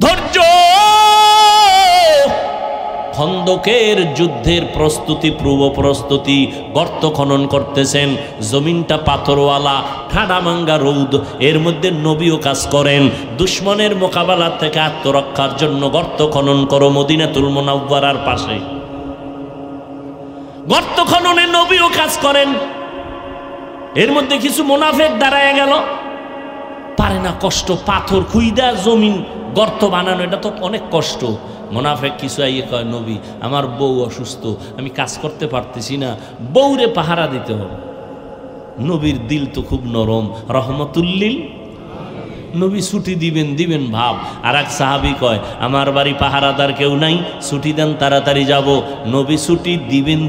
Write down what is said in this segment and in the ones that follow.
ধৈর্য। খন্দকের যুদ্ধের প্রস্তুতি, পূর্ব প্রস্তুতি, গর্ত খনন করতেছেন, জমিনটা পাথরওয়ালা, ঠাডামাঙ্গা রৌদ, এর মধ্যে নবীও কাজ করেন। দুশ্মনের মোকাবেলা থেকে আত্মরক্ষার জন্য গর্ত খনন করো মদিনাতুল মুনাওয়ারার পাশে। গর্ত খননে নবীও কাজ করেন। এর মধ্যে কিছু মুনাফিক দাঁড়ায় গেল, পারে না, কষ্ট, পাথর খুইদা জমিন গর্ত বানানো, এটা তো অনেক কষ্ট। মুনাফিক কিছু আইয়ে কয়, নবী আমার বউ অসুস্থ, আমি কাজ করতে পারতেছি না, বউরে পাহারা দিতে হবে। নবীর দিল তো খুব নরম, রহমতুল্লিল, নবী ছুটি দিবেন ভাব। আর এক সাহাবি কয়, আমার বাড়ি পাহারাদার কেউ নাই, ছুটি দেন, তাড়াতাড়ি যাব। নবী ছুটি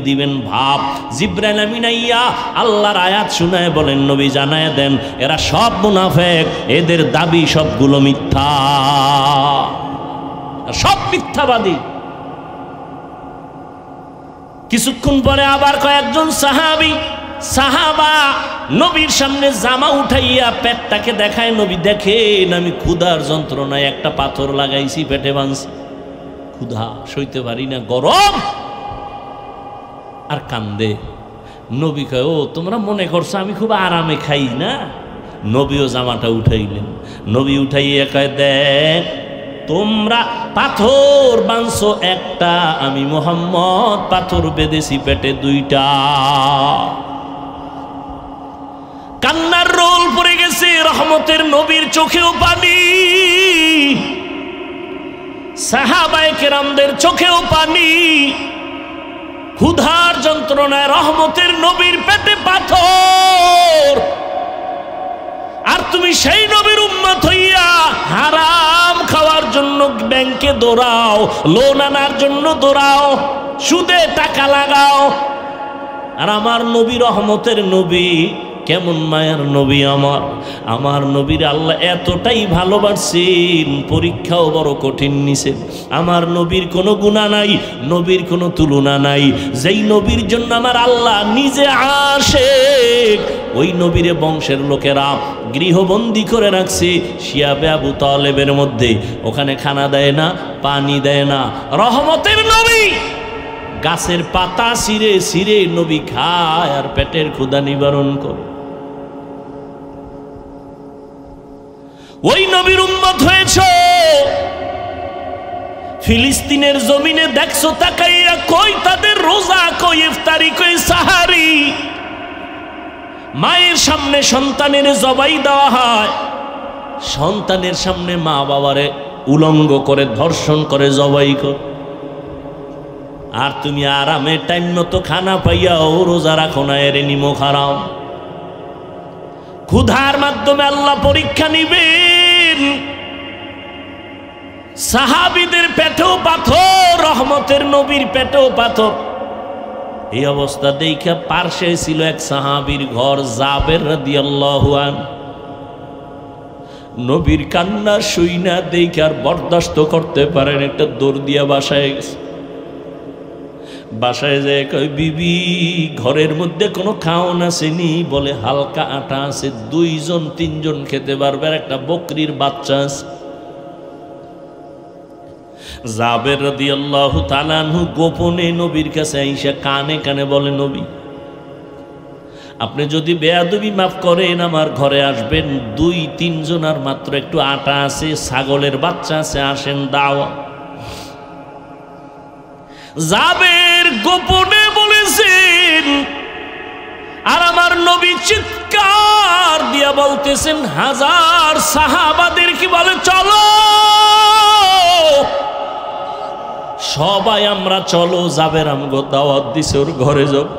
দিবেন ভাব। জিবরাইল আমিন আইয়া আল্লাহর আয়াত শুনায় বলেন, নবী জানায় দেন এরা সব মুনাফিক, এদের দাবি সবগুলো মিথ্যা, সব মিথ্যাবাদী। কিছুক্ষণ পরে আবার কয়েকজন সাহাবা নবীর সামনে জামা উঠাইয়া পেটটাকে দেখায়। নবী দেখেন আমি ক্ষুধার যন্ত্রণায় একটা পাথর লাগাইছি, পেটে বাঁধছি, ক্ষুধা সইতে পারি না, গরম, আর কান্দে। নবী কয়, ও তোমরা মনে করছো আমি খুব আরামে খাই না? নবীও জামাটা উঠাইলেন। নবী উঠাইয়া কয়, দেখ তোমরা পাথর বাঁধছো একটা, আমি মুহাম্মদ পাথর বেঁধেছি পেটে দুইটা। কান্নার রোল পড়ে গেছে, রহমতের নবীর চোখেও পানি, সাহাবায়ে কেরামদের চোখেও পানি। ক্ষুধার যন্ত্রণায় রহমতের নবীর পেটে পাথর, আর তুমি সেই নবীর উম্মত হইয়া হারাম খাওয়ার জন্য ব্যাংকে দৌড়াও, লোন আনার জন্য দৌড়াও, সুদে টাকা লাগাও। আর আমার নবী রহমতের নবী, কেমন মায়ার নবী আমার নবীর আল্লাহ এতটাই ভালোবাসেন, পরীক্ষাও বড় কঠিন নিছেন। আমার নবীর কোনো গুনাহ নাই, নবীর কোনো তুলনা নাই। যেই নবীর জন্য আমার আল্লাহ নিজে আশিক, ওই নবীর বংশের লোকেরা গৃহবন্দী করে রাখছে শিয়াবে আবু তালেবের মধ্যে। ওখানে খানা দেয় না, পানি দেয় না। রহমতের নবী গাছের পাতা ছিঁড়ে নবী খায় আর পেটের ক্ষুধা নিবারণ করে। ওই নবীর উম্মত হয়েছ, ফিলিস্তিনের জমিনে দেখছো তাকাইয়া, কই তাদের রোজা, কই ইফতারি, কই সাহারি। মায়ের সামনে সন্তানের জবাই দেওয়া হয়, সন্তানের সামনে মা বাবারে উলঙ্গ করে ধর্ষণ করে জবাই করে। আর তুমি আরামে টাইম মতো খানা পাইয়াও রোজা রাখো না, এর নিমখ হারাম। ক্ষুধার মাধ্যমে আল্লাহ পরীক্ষা নিবেন। সাহাবীদের পেটেও পাথর, রহমতের নবীর পেটেও পাথর। এই অবস্থা দেখা পার্শ্বে ছিল এক সাহাবীর ঘর, জাবের রাদিয়াল্লাহু আনহু। নবীর কান্না শুইনা দেখে আর বরদাস্ত করতে পারেন, একটা দৌড় দিয়া বাসায় গেছে। বাসায় যায় কই, বিবি ঘরের মধ্যে কোনো খাওন আসেনি? বলে হালকা আটা আছে, 2-3 খেতে পারবে, আর একটা বকরির বাচ্চা আছে। জাবের রাদিয়াল্লাহু তাআলা আনহু গোপনে নবীর কাছে আইসা কানে কানে বলে, নবী আপনি যদি বেয়াদবি মাফ করেন আমার ঘরে আসবেন, 2-3 জনার মাত্র একটু আটা আছে, ছাগলের বাচ্চা আছে, আসেন দাওয়া। জাবের গোপনে বলেছেন, আর আমার নবী চিৎকার দিয়া বলতেছেন, হাজার সাহাবাদের কি বলে, চলো সবাই আমরা চলো। জাবের আমগো দাওয়াত দিছে, ওর ঘরে যাব।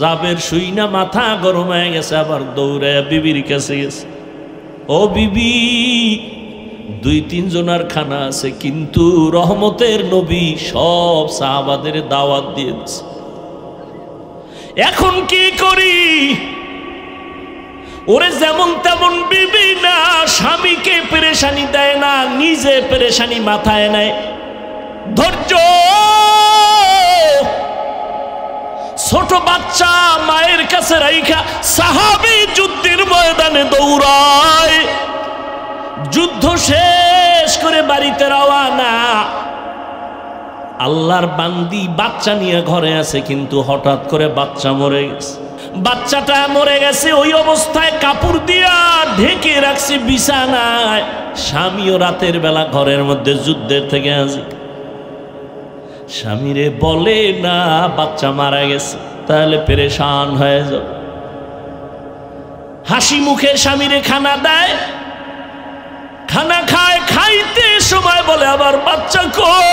জাবের শুইনা মাথা গরম হয়ে গেছে, আবার দৌড়ায় বিবির কাছে গেছে। ও বিবি, 2-3 জনার খানা আছে, কিন্তু রহমতের নবী সব সাহাবাদের দাওয়াত দিয়েছে, এখন কি করি? ওরে যেমন তেমন বিবি না, স্বামীকে পেরেশানি দেয় না, নিজে পেরেশানি মাথায় নেয়। ধৈর্য। ছোট বাচ্চা মায়ের কাছে রাইখা সাহাবী যুদ্ধের ময়দানে দৌড়ায়। যুদ্ধ শেষ করে বাড়িতে রওয়ানা। আল্লাহর বান্দি বাচ্চা নিয়ে ঘরে আছে, কিন্তু হঠাৎ করে বাচ্চা মরে গেছে। বাচ্চাটা মরে গেছে, ওই অবস্থায় কাপড় দিয়া ঢেকে রাখছে বিছানায়। স্বামীও রাতের বেলা ঘরের মধ্যে যুদ্ধের থেকে আসে। স্বামীরে বলে না বাচ্চা মারা গেছে, তাহলে পেরেশান হয়ে যাবে। হাসি মুখে স্বামীরে খানা দেয়, খানা খায়, খাইতে সময় বলে আবার বাচ্চা কই?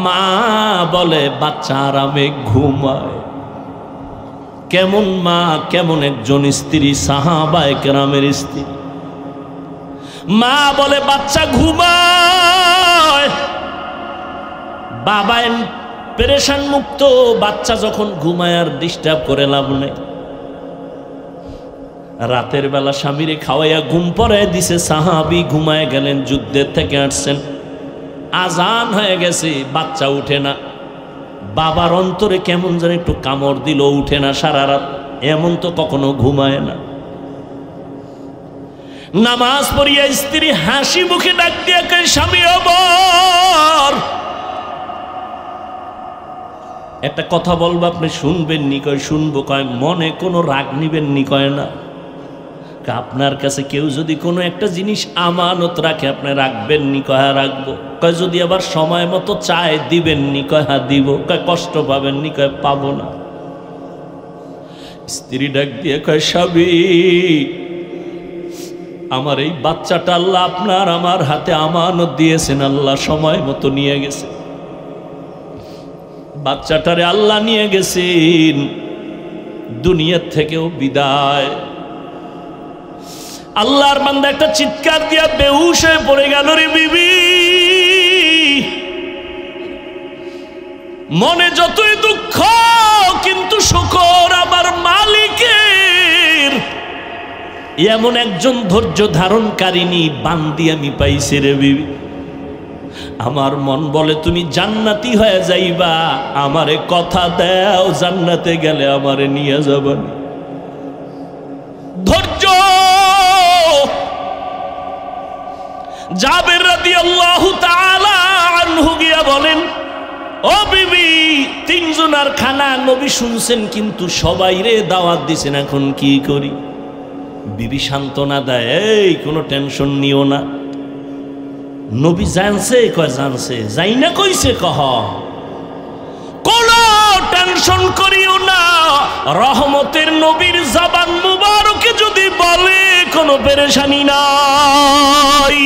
মা বলে বাচ্চা আরামে ঘুমায়। কেমন মা, কেমন একজন স্ত্রী, সাহাবায়ে কেরামের স্ত্রী। মা বলে বাচ্চা ঘুমায়। বাবা পেরেশান মুক্ত, বাচ্চা যখন ঘুমায় আর ডিস্টার্ব করে লাভ নেই। রাতের বেলা স্বামীরে খাওয়াইয়া ঘুম পড়ায় দিছে, সাহাবী ঘুমায় গেলেন, যুদ্ধের থেকে আসছেন। আজান হয়ে গেছে, বাচ্চা উঠে না। বাবার অন্তরে কেমন যেন একটু কামড় দিল, উঠে না সারা রাত। এমন তো কখনো ঘুমায় না। নামাজ পড়িয়া স্ত্রী হাসি মুখে ডাক দিয়া কয়, স্বামী আমার একটা কথা বলবো, আপনি শুনবেন নি? কয় শুনবো। কয় মনে কোনো রাগ নিবেন নি? কয় না। আপনার কাছে কেউ যদি কোনো একটা জিনিস আমানত রাখে, আপনি রাখবেন নি? কয় হ্যাঁ রাখবো। কয় যদি আবার সময় মতো চায় দিবেন নি? কয় হ্যাঁ দিব। কয় কষ্ট পাবেন নি? কয় পাবো না। স্ত্রী ডাক দিয়ে কয়, স্বামী আমার এই বাচ্চাটা আল্লাহ আপনার আমার হাতে আমানত দিয়েছেন, আল্লাহ সময় মতো নিয়ে গেছে। বাচ্চাটারে আল্লাহ নিয়ে গেছেন, দুনিয়ার থেকেও বিদায়। আল্লাহর বান্দা একটা চিৎকার দিয়া বেহুশ হয়ে পড়ে গেল। রে বিবি, মনে যতই দুঃখ, কিন্তু শুকর আমার মালিকের এমন একজন ধৈর্য ধারণকারিনী বান্দি আমি পাইছি। রে বিবি, আমার মন বলে তুমি জান্নাতি হয়ে যাইবা, আমারে কথা দাও, জান্নাতে গেলে আমারে নিয়ে যাবেন। ধৈর্য। জাবের রাদিয়াল্লাহু তাআলা আনহু গিয়া বলেন, ও বিবি, তিনজনার খানা নবী শুনছেন, কিন্তু সবাই রে দাওয়াত দিছেন, এখন কি করি? বিবি সান্ত্বনা দেয়, এই কোনো টেনশন নিও না। নবী জানছে? কয় জানছে। যাই না কইছে? কহ কোনো টেনশন করিও না। রহমতের নবীর জবান মুবারকে যদি বলে, কোনো পেরেশানি নাই।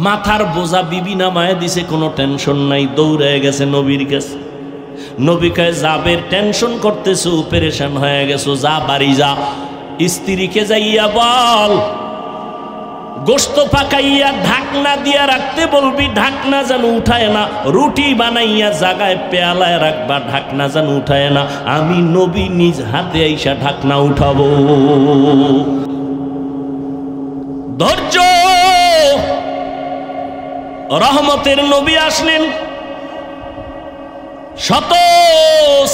মাথার বোঝা বিবি নামায় দিছে, কোনো টেনশন নাই। দৌড়ে গেছে নবীর কাছে। নবী কয়, জাবের টেনশন করতেছো, পেরেশান হয়ে গেছো, যা বাড়ি যা। স্ত্রীকে যাইয়া বল, গোস্ত পাকাইয়া ঢাকনা দিয়া রাখতে বলবি, ঢাকনা যেন উঠায় না। রুটি বানাইয়া জাগায় পেয়ালায় রাখবা, ঢাকনা যেন উঠায় না। আমি নবী নিজ হাতে আইসা ঢাকনা উঠাবো। ধৈর্য। রহমতের নবী আসলেন, শত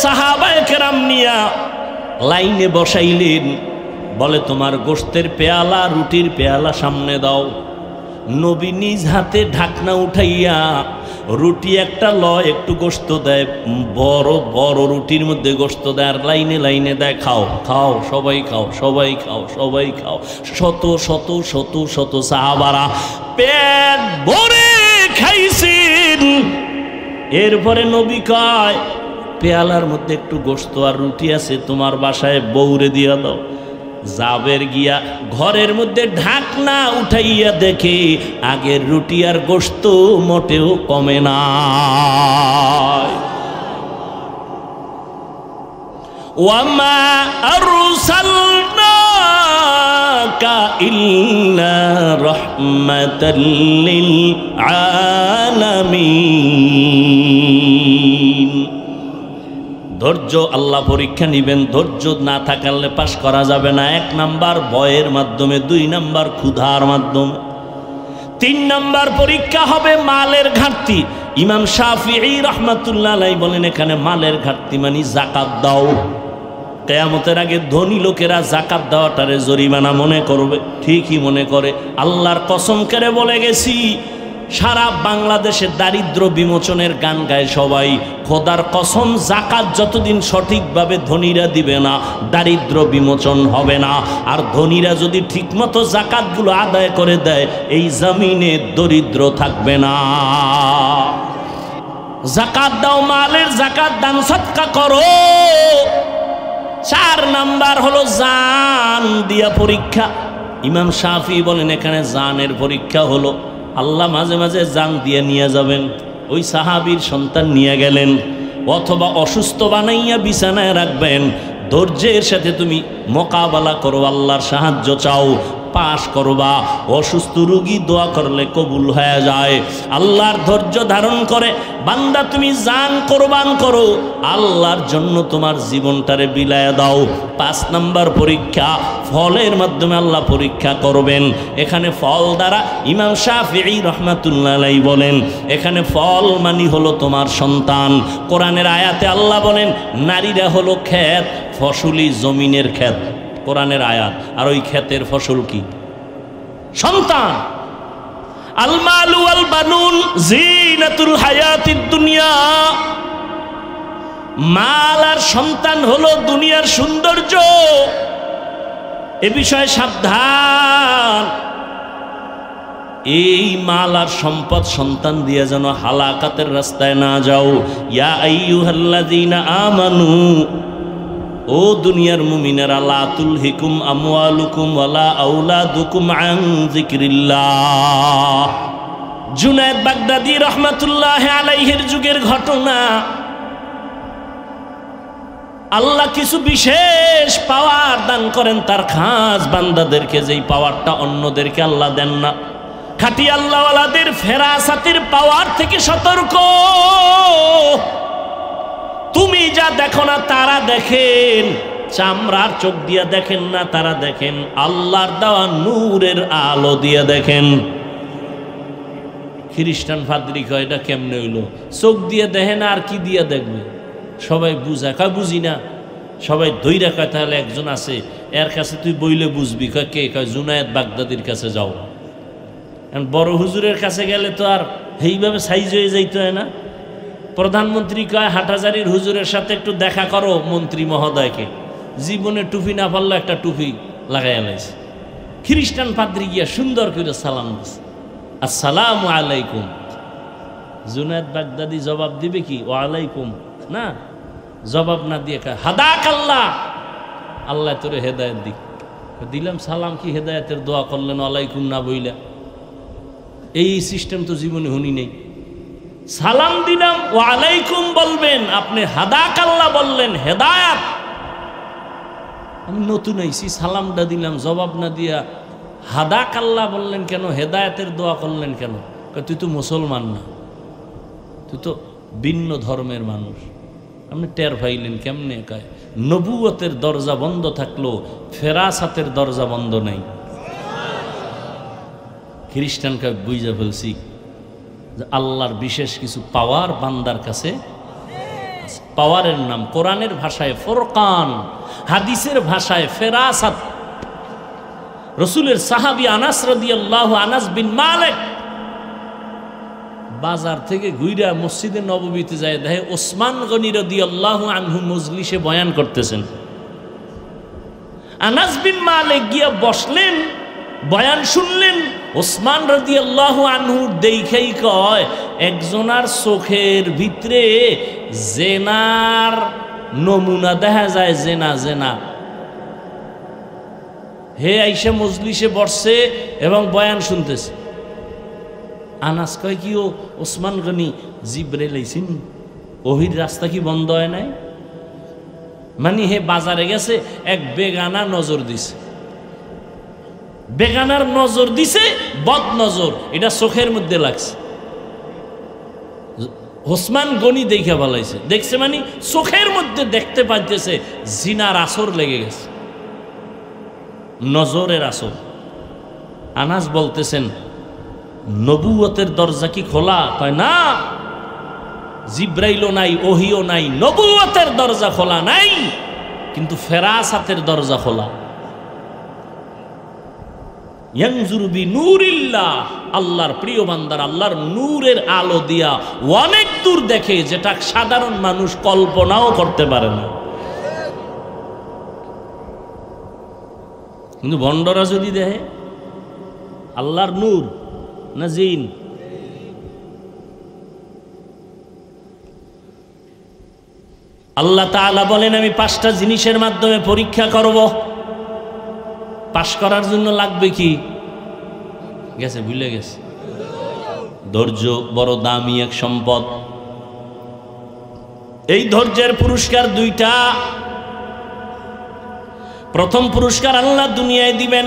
সাহাবায়ে কেরাম নিয়া লাইনে বসাইলেন। বলে তোমার গোস্তের পেয়ালা, রুটির পেয়ালা সামনে দাও। নবী নিজ হাতে ঢাকনা উঠাইয়া রুটি একটা লয়, একটু গোস্ত দেয়, বড় বড় রুটির মধ্যে গোস্ত দেয়, আর লাইনে লাইনে দেয়, খাও খাও, সবাই খাও, সবাই খাও, সবাই খাও। শত শত শত শত সাহাবারা পেট ভরে খাইছেন। এরপরে নবী কয়, পেয়ালার মধ্যে একটু গোস্ত আর রুটি আছে, তোমার বাসায় বউরে দিয়া দাও। জাবের গিয়া ঘরের মধ্যে ঢাকনা উঠাইয়া দেখে আগের রুটি আর গোস্ত মোটেও কমে না। ওয়ামা আরসালনাকা ইল্লা রাহমাতাল লিল আলামিন। ধৈর্য আল্লাহ পরীক্ষা নিবেন, ধৈর্য না থাকলে পাশ করা যাবে না। 1 নাম্বার ভয়ের মাধ্যমে, 2 নাম্বার ক্ষুধার মাধ্যমে, 3 নাম্বার পরীক্ষা হবে মালের ঘাটতি। ইমাম শাফিঈ রাহমাতুল্লাহ আলাইহি বলেন, এখানে মালের ঘাটতি মানে যাকাত দাও। কিয়ামতের আগে ধনী লোকেরা যাকাত দেওয়াটারে জরিমানা মনে করবে, ঠিকই মনে করে। আল্লাহর কসম করে বলে গেছি, সারা বাংলাদেশে দারিদ্র বিমোচনের গান গায় সবাই। খোদার কসম, যাকাত যতদিন সঠিকভাবে ধনীরা দিবে না, দারিদ্র বিমোচন হবে না। আর ধনীরা যদি ঠিকমতো যাকাতগুলো আদায় করে দেয়, এই জমিনে দরিদ্র থাকবে না। যাকাত দাও, মালের যাকাত দান সদকা করো। 4 নাম্বার হলো জান দিয়া পরীক্ষা। ইমাম শাফি বলেন এখানে জানের পরীক্ষা হলো, আল্লাহ মাঝে মাঝে জান দিয়ে নিয়ে যাবেন। ওই সাহাবীর সন্তান নিয়ে গেলেন, অথবা অসুস্থ বানাইয়া বিছানায় রাখবেন। ধৈর্যের সাথে তুমি মোকাবেলা করো, আল্লাহর সাহায্য চাও, পাশ করবা। অসুস্থ রোগী দোয়া করলে কবুল হয়ে যায়। আল্লাহর ধৈর্য ধারণ করে বান্দা তুমি জান কোরবান করো, আল্লাহর জন্য তোমার জীবনটারে বিলায়া দাও। 5 নাম্বার পরীক্ষা, ফলের মাধ্যমে আল্লাহ পরীক্ষা করবেন। এখানে ফল দ্বারা ইমাম শাফিঈ রাহমাতুল্লাহ আলাইহি বলেন, এখানে ফল মানে হলো তোমার সন্তান। কোরআনের আয়াতে আল্লাহ বলেন নারীরা হলো ক্ষেত, ফসলি জমিনের ক্ষেত, কোরআনের আয়াত। আর ওই ক্ষেতের ফসল কি? সন্তান। আল মালু ওয়াল বানুন জিনাতুল হায়াতিদ দুনিয়া। মাল আর সন্তান হলো দুনিয়ার সৌন্দর্য। এ বিষয়ে সাবধান। এই মাল আর সম্পদ সন্তান দিয়ে যেন হালাকাতের রাস্তায় না যাও। ইয়া আইয়ুহাল্লাযীনা আমানু, ও দুনিয়ার মুমিনেরা, লা তুলহিকুম আমওয়ালুকুম ওয়ালা আওলাদুকুম আন যিকরিল্লাহ। জুনায়েদ বাগদাদী রাহমাতুল্লাহ আলাইহির যুগের ঘটনা। আল্লাহ কিছু বিশেষ পাওয়ার দান করেন তার খাস বান্দাদেরকে, যেই পাওয়ারটা অন্যদেরকে আল্লাহ দেন না। খাঁটি আল্লাহওয়ালাদের ফেরাসাতের পাওয়ার থেকে সতর্ক। তুমি যা দেখো না তারা দেখেন, চামড়ার চোখ দিয়ে দেখেন না, তারা দেখেন আল্লাহর দেওয়া নূরের আলো দিয়ে দেখেন। খ্রিস্টান ফাদরি কয় এটা কেমনে হইল? চোখ দিয়ে দেখে না, আর কি দিয়ে দেখবে? সবাই বুঝায়, কয় বুঝি না। সবাই ধৈর্য কয় তাহলে একজন আছে, এর কাছে তুই বইলে বুঝবি। কয় কে? কয় জুনায়েদ বাগদাদির কাছে যাও। বড় হুজুরের কাছে গেলে তো আর এইভাবে সাইজ হয়ে যাইতে হয় না। প্রধানমন্ত্রী কয় হাটহাজারীর হুজুরের সাথে একটু দেখা করো মন্ত্রী মহোদয়কে। জীবনে টুপি না পারলো একটা টুপি লাগাই আলাইছে। খ্রিস্টান পাদ্রী গিয়া সুন্দর করে সালাম দিছে, আসসালামু আলাইকুম। জুনায়েদ বাগদাদি জবাব দিবে কি? ওয়ালাইকুম না, জবাব না দিয়ে কয় হাদাক আল্লাহ, আল্লাহ তোরে হেদায়েত দিক। দিলাম সালাম, কি হেদায়েতের দোয়া করলেন ওয়ালাইকুম না বইলা? এই সিস্টেম তো জীবনে শুনি নেই। সালাম দিলাম ওয়ালাইকুম বলবেন, আপনি হাদাক আল্লাহ বললেন, হেদায়াত। আমি নতুন আইছি, সালামটা দিলাম, জবাব না দিয়া হাদাক আল্লাহ বললেন কেন? হেদায়াতের দোয়া করলেন কেন? তুই তো মুসলমান না, তুই তো ভিন্ন ধর্মের মানুষ। আপনি টের পাইলেন কেমনে? কয় নবুয়তের দরজা বন্ধ থাকলো, ফেরাসাতের দরজা বন্ধ নাই। খ্রিস্টান কয় বুঝা ফেলছি যে আল্লাহর বিশেষ কিছু পাওয়ার বান্দার কাছে। পাওয়ারের নাম কোরআনের ভাষায় ফুরকান, হাদিসের ভাষায় ফেরাসাত। রসুলের সাহাবী আনাস রাদিয়াল্লাহু, আনাস বিন মালিক বাজার থেকে ঘুইরা মসজিদে নববীতে যায়, দেখে ওসমান গনি রাদিয়াল্লাহু আনহু মজলিসে বয়ান করতেছেন। আনাস বিন মালিক গিয়া বসলেন, বয়ান শুনলেন। ওসমান রাদিয়াল্লাহু আনহু দেখাই কয় একজনার চোখের ভিতরে জেনার নমুনা দেখা যায়, জেনা জেনা। হে আইসা মজলিসে বসছে এবং বয়ান শুনতেছে। আনাস কয় কি ও ওসমান গনি জিব্রাইল আইছেন? ওহির রাস্তা কি বন্ধ হয় নাই? মানে হে বাজারে গেছে, এক বেগানা নজর দিছে। বেগানার নজর দিছে, বদ নজর, এটা চোখের মধ্যে লাগছে। ওসমান গনি দেখা ভালাইছে, দেখছে মানে চোখের মধ্যে দেখতে পাইতেছে জিনার আসর লেগে গেছে, নজরের আসর। আনাস বলতেছেন নবুয়তের দরজা কি খোলা? কয় না, জিব্রাইলও নাই, ওহিও নাই, নবুয়তের দরজা খোলা নাই। কিন্তু ফেরাসাতের দরজা খোলা। ইয়ানজুরু বিনূরিল্লাহ, আল্লাহর প্রিয় বান্দার আল্লাহর নূরের আলো দিয়া অনেক দূর দেখে, যেটা সাধারণ মানুষ কল্পনাও করতে পারে না। কিন্তু বন্ডরা যদি দেখে আল্লাহর নূর না জিন, আল্লাহ তাআলা বলেন আমি 5টা জিনিসের মাধ্যমে পরীক্ষা করব। পাশ করার জন্য লাগবে কি? গেছে, ভুলে গেছে। ধৈর্য বড় দামি এক সম্পদ। এই ধৈর্যের পুরস্কার 2টা। প্রথম পুরস্কার আল্লাহ দুনিয়ায় দিবেন,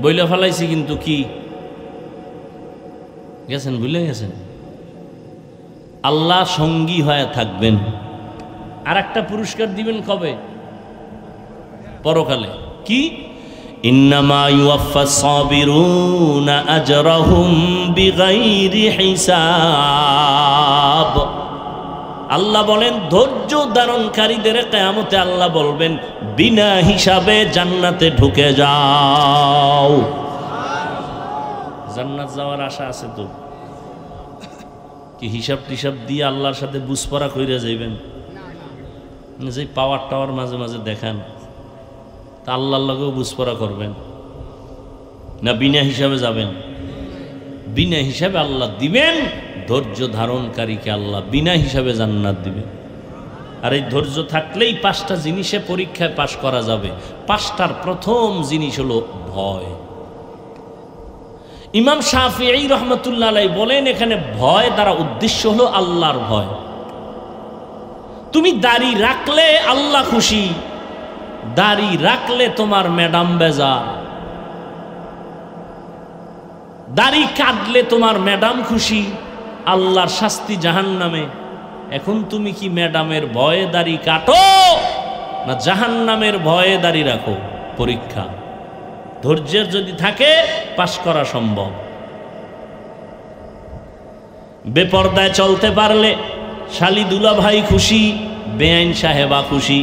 বইলে ফেলাইছি কিন্তু কি গেছেন, ভুলে গেছেন। আল্লাহ সঙ্গী হয়ে থাকবেন। আর একটা পুরস্কার দিবেন কবে? পরকালে। কি? ইন্নামা ইউওয়াফাস সাবিরুনা আজরাহুম বিগাইরি হিসাব। আল্লাহ বলেন ধৈর্য ধারণকারীদের কিয়ামতে আল্লাহ বলবেন বিনা হিসাবে জান্নাতে ঢুকে যাও। জান্নাত যাওয়ার আশা আছে তো? কি হিসাব টিসাব দিয়ে আল্লাহর সাথে বুঝপড়া কইরা যাইবেন? যে পাওয়ার টাওয়ার মাঝে মাঝে দেখান, তা আল্লাহর লগেও বুঝপড়া করবেন না? বিনা হিসাবে যাবেন? বিনা হিসাবে আল্লাহ দিবেন। ধৈর্য ধারণকারীকে আল্লাহ বিনা হিসাবে জান্নাত দিবেন। আর এই ধৈর্য থাকলেই 5টা জিনিসে পরীক্ষায় পাশ করা যাবে। 5টার প্রথম জিনিস হলো ভয়। ইমাম শাফিঈ রহমতুল্লাহ আলাইহি বলেন এখানে ভয় দ্বারা উদ্দেশ্য হলো আল্লাহর ভয়। তুমি দাড়ি রাখলে আল্লাহ খুশি, দাড়ি রাখলে তোমার ম্যাডাম বেজার, দাড়ি কাটলে তোমার ম্যাডাম খুশি, আল্লাহর শাস্তি জাহান্নামে। এখন তুমি কি ম্যাডামের ভয়ে দাড়ি কাটো না জাহান্নামের ভয়ে দাড়ি রাখো? পরীক্ষা। ধৈর্যের যদি থাকে পাশ করা সম্ভব। বেপরদায় চলতে পারলে শালি দুলা ভাই খুশি, বেআইন সাহেবা খুশি,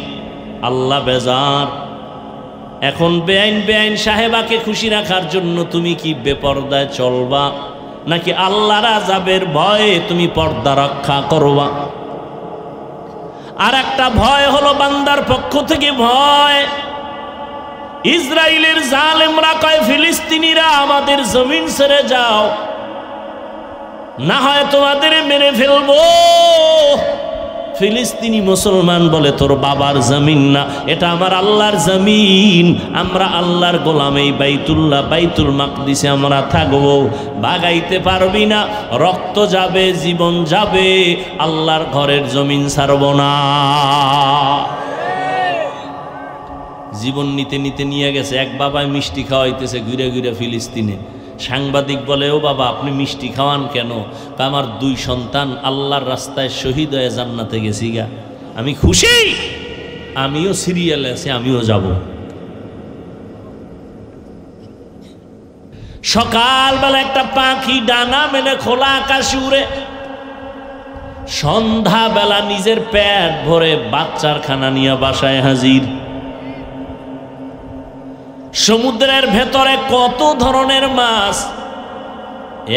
আল্লাহ বেজার। এখন বেআইন সাহেবাকে খুশি রাখার জন্য তুমি কি বেপরদায় চলবা নাকি আল্লাহর আযাবের ভয়ে তুমি পর্দা রক্ষা করবা? আর একটা ভয় হলো বান্দার পক্ষ থেকে ভয়। ইসরায়েলের জালেমরা কয় ফিলিস্তিনিরা আমাদের জমিন ছেড়ে যাও, না হয় তোমাদের মেরে ফেলবো। ফিলিস্তিনি মুসলমান বলে তোর বাবার জমিন না, এটা আমার আল্লাহর জমিন, আমরা আল্লাহর গোলাম, এই বাইতুল মাকদিসে আমরা থাকবো, ভাগাইতে পারবি না, রক্ত যাবে, জীবন যাবে, আল্লাহর ঘরের জমিন ছাড়ব না। জীবন নিতে নিতে নিয়ে গেছে। এক বাবায় মিষ্টি খাওয়াইতেছে ঘুরে ঘুরে ফিলিস্তিনে। সাংবাদিক বলে ও বাবা আপনি মিষ্টি খাওয়ান কেন? আমার 2 সন্তান আল্লাহর রাস্তায় শহীদ হয়ে জান্নাতে গেছি গা, আমি খুশি, আমিও সিরিয়ালে আছি, আমিও যাব। সকালবেলা একটা পাখি ডানা মেলে খোলা আকাশে উড়ে, সন্ধ্যাবেলা নিজের পেট ভরে বাচ্চার খানা নিয়ে বাসায় হাজির। সমুদ্রের ভেতরে কত ধরনের মাছ,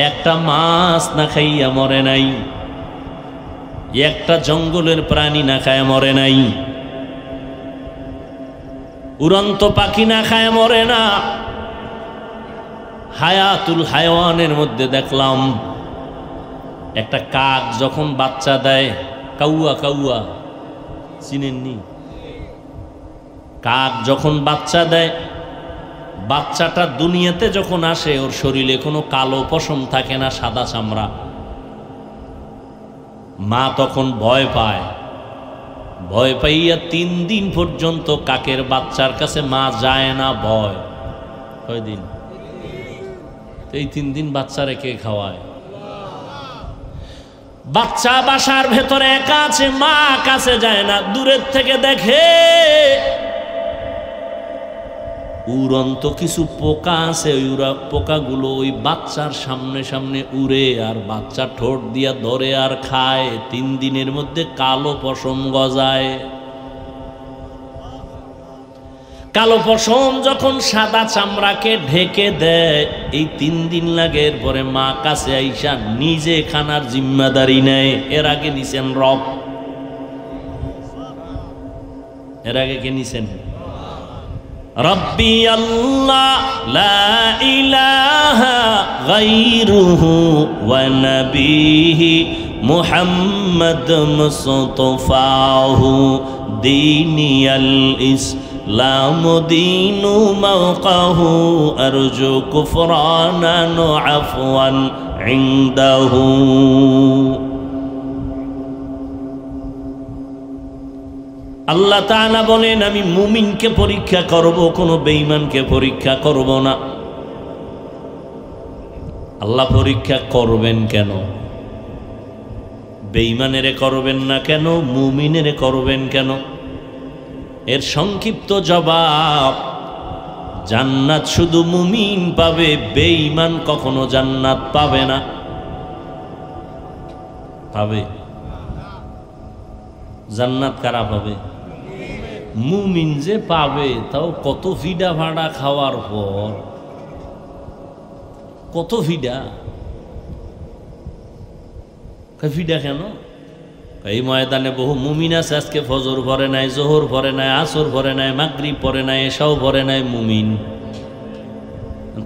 একটা মাছ না খাইয়া মরে নাই, একটা জঙ্গলের প্রাণী না খায় মরে নাই, উড়ন্ত পাখি না খায় মরে না। হায়াতুল হায়াওয়ানের মধ্যে দেখলাম একটা কাক যখন বাচ্চা দেয়, কাউয়া চিনেননি? কাক যখন বাচ্চা দেয়, বাচ্চাটা দুনিয়াতে যখন আসে ওর শরীরে কোনো কালো পশম থাকে না, সাদা চামড়া। মা তখন ভয় পায়, ভয় পাইয়া 3 দিন পর্যন্ত কাকের বাচ্চার কাছে মা যায় না। ভয় কয়দিন? এই 3 দিন বাচ্চা রেখে খাওয়ায়। বাচ্চা বাসার ভেতরে একা আছে, মা কাছে যায় না, দূরের থেকে দেখে উড়ন্ত কিছু পোকা আছে, ওই পোকাগুলো ওই বাচ্চার সামনে সামনে উড়ে আর বাচ্চা ঠোঁট দিয়া ধরে আর খায়। 3 দিনের মধ্যে কালো পশম গজায়। কালো পশম যখন সাদা চামড়াকে ঢেকে দেয়, এই 3 দিন লাগে, এরপরে মা কাছে আইসা নিজে খানার জিম্মাদারি নেয়। এর আগে নিছেন রব, এর আগে কে নিছেন? রব্বি আল্লাহ লা ইলাহা গায়রুহু ওয়া নবিহি মুহাম্মদ মুস্তাফাহু দীনিয়াল ইসলাম দীনু মাওকাহু আরজু কুফরানান আফওয়ান ইনদাহু। আল্লাহ তাআলা বলেন, আমি মুমিনকে পরীক্ষা করব, কোনো বেঈমানকে পরীক্ষা করব না। আল্লাহ পরীক্ষা করবেন কেন? বেঈমানেরে করবেন না কেন? মুমিনেরে করবেন কেন? এর সংক্ষিপ্ত জবাব, জান্নাত শুধু মুমিন পাবে, বেঈমান কখনো জান্নাত পাবে না। পাবে? জান্নাত কারা পাবে? মুমিন যে পাবে, তাও কত ফিডা ভাড়া খাওয়ার পর, কত ফিডা। ফিডা কেন? এই ময়দানে বহু মুমিন আছে, আজকে ফজর পড়ে নাই, জোহর পড়ে নাই, আসর পড়ে নাই, মাগরিব পড়ে নাই, এশাও পড়ে নাই, মুমিন।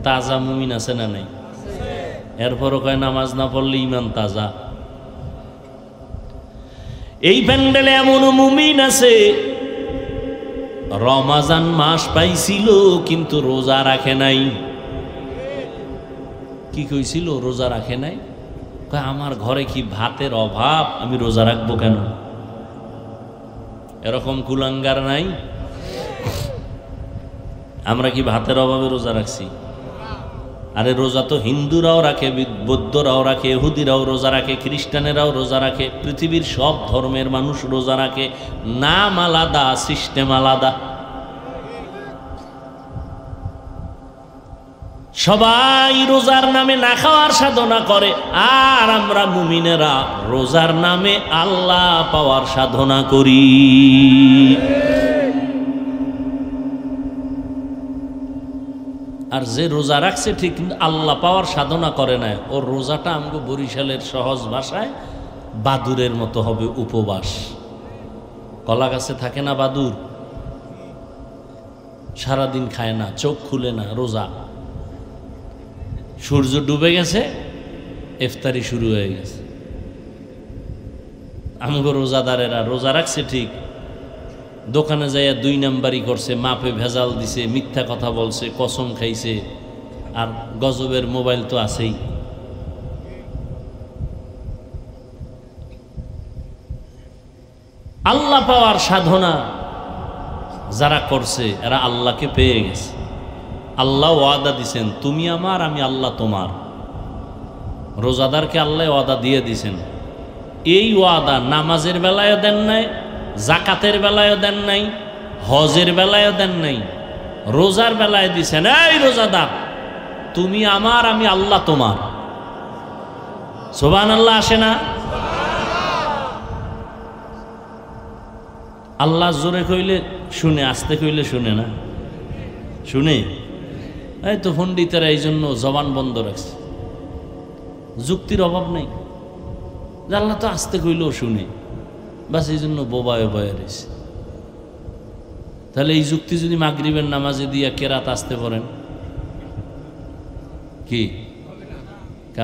তাজা মুমিন আছে না নাই? এরপরও কয় নামাজ না পড়লে ইমান তাজা। এই প্যান্ডেলে এমন মুমিন আছে, রমাজান মাস পাইছিল কিন্তু রোজা রাখে নাই। কি কইছিল? রোজা রাখে নাই। আমার ঘরে কি ভাতের অভাব, আমি রোজা রাখবো কেন? এরকম কুলাঙ্গার নাই? আমরা কি ভাতের অভাবে রোজা রাখছি? আরে রোজা তো হিন্দুরাও রাখে, বৌদ্ধরাও রাখে, ইহুদিরাও রোজা রাখে, খ্রিস্টানেরাও রোজা রাখে, পৃথিবীর সব ধর্মের মানুষ রোজা রাখে। নাম আলাদা, সিস্টেম আলাদা। সবাই রোজার নামে না খাওয়ার সাধনা করে, আর আমরা মুমিনেরা রোজার নামে আল্লাহ পাওয়ার সাধনা করি। আর যে রোজা রাখছে ঠিক, কিন্তু আল্লাহ পাওয়ার সাধনা করে না, ওর রোজাটা আমগো বরিশালের সহজ ভাষায় বাদুরের মতো হবে, উপবাস। কলা গাছে থাকে না বাদুর, সারাদিন খায় না, চোখ খুলে না, রোজা। সূর্য ডুবে গেছে, ইফতারি শুরু হয়ে গেছে। আমগো রোজাদারেরা রোজা রাখছে ঠিক, দোকানে যাইয়া 2 নাম্বারি করছে, মাপে ভেজাল দিছে, মিথ্যা কথা বলছে, কসম খাইছে, আর গজবের মোবাইল তো আছেই। আল্লাহ পাওয়ার সাধনা যারা করছে, এরা আল্লাহকে পেয়ে গেছে। আল্লাহ ওয়াদা দিছেন, তুমি আমার, আমি আল্লাহ তোমার। রোজাদারকে আল্লাহ ওয়াদা দিয়ে দিছেন। এই ওয়াদা নামাজের বেলায়ও দেন নাই, জাকাতের বেলায়ও দেন নাই, হজের বেলায়ও দেন নাই, রোজার বেলায় দিছেন, এই রোজাদার তুমি আমার, আমি আল্লাহ তোমার। সুবহানাল্লাহ আসে না? আল্লাহ জোরে কইলে শুনে, আস্তে কইলে শুনে না? শুনে। এই তো পণ্ডিতেরা এই জন্য জবান বন্ধ রাখছে, যুক্তির অভাব নেই। আল্লাহ তো আস্তে কইলেও শুনে, বাস এই জন্য বোবায় বয়ে রয়েছে। তাহলে এই যুক্তি যদি মাগরিবের নামাজে দিয়া কেরাত আসতে পারেন, কি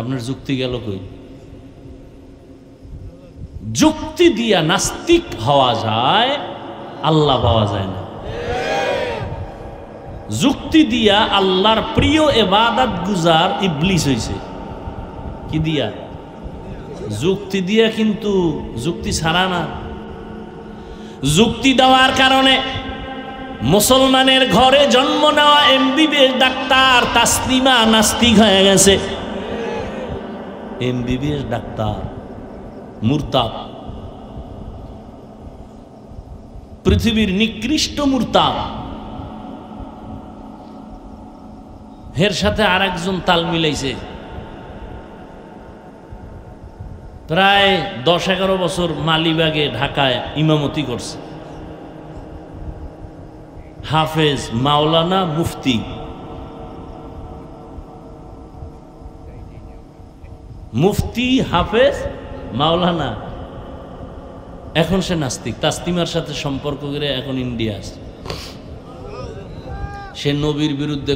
আপনার যুক্তি গেল কই? যুক্তি দিয়া নাস্তিক হওয়া যায়, আল্লাহ পাওয়া যায় না। যুক্তি দিয়া আল্লাহর প্রিয় ইবাদত গুজার ইবলিস হইছে। কি দিয়া? যুক্তি দিয়া, কিন্তু যুক্তি ছাড়া না। যুক্তি দেওয়ার কারণে মুসলমানের ঘরে জন্ম নেওয়া এমবিবিএস ডাক্তার তাসলিমা নাস্তিক হয়ে গেছে। এমবিবিএস ডাক্তার মুরতাদ, পৃথিবীর নিকৃষ্ট মুরতাদ। এর সাথে আর একজন তাল মিলাইছে, প্রায় 10-11 বছর মালিবাগে ঢাকায় ইমামতি করছে। হাফেজ, মাওলানা, মুফতি। মুফতি, হাফেজ, মাওলানা। এখন সে নাস্তিক, তাসলিমার সাথে সম্পর্ক করে এখন ইন্ডিয়া আছে। সে নবীর বিরুদ্ধে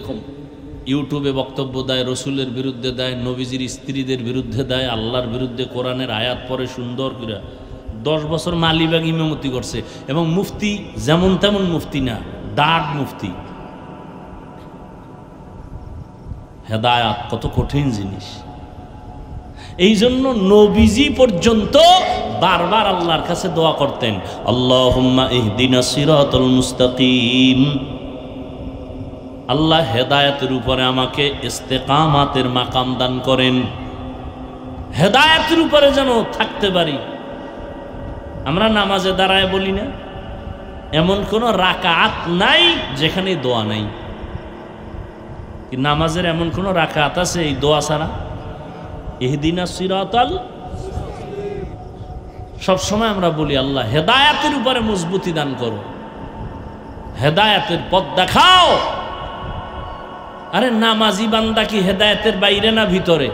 ইউটিউবে বক্তব্য দেয়, রসুলের বিরুদ্ধে দেয়, নবীজির স্ত্রীদের বিরুদ্ধে দেয়, আল্লাহর বিরুদ্ধে কোরআনের আয়াত পড়ে সুন্দর করে। 10 বছর মালিবাগ ইমামতি করছে, এবং মুফতি যেমন তেমন মুফতি না, দাঁড় মুফতি। হেদায়াত কত কঠিন জিনিস। এই জন্য নবীজি পর্যন্ত বারবার আল্লাহর কাছে দোয়া করতেন, আল্লাহুম্মা ইহদিনা সিরাতাল মুস্তাকিম। আল্লাহ হেদায়েতের উপরে আমাকে ইস্তেকামাতের মাকাম দান করেন, হেদায়েতের উপরে যেন থাকতে পারি। আমরা নামাজে দাঁড়ায় বলি না, এমন কোন রাকাত নাই যেখানে দোয়া নাই। নামাজের এমন কোন রাকাত আছে এই দোয়া ছাড়া? ইহদিনা সিরাতাল, সবসময় আমরা বলি আল্লাহ হেদায়েতের উপরে মজবুতি দান করো, হেদায়েতের পথ দেখাও। আরে নামাজি বান্দা কি হেদায়েতের বাইরে না ভিতরে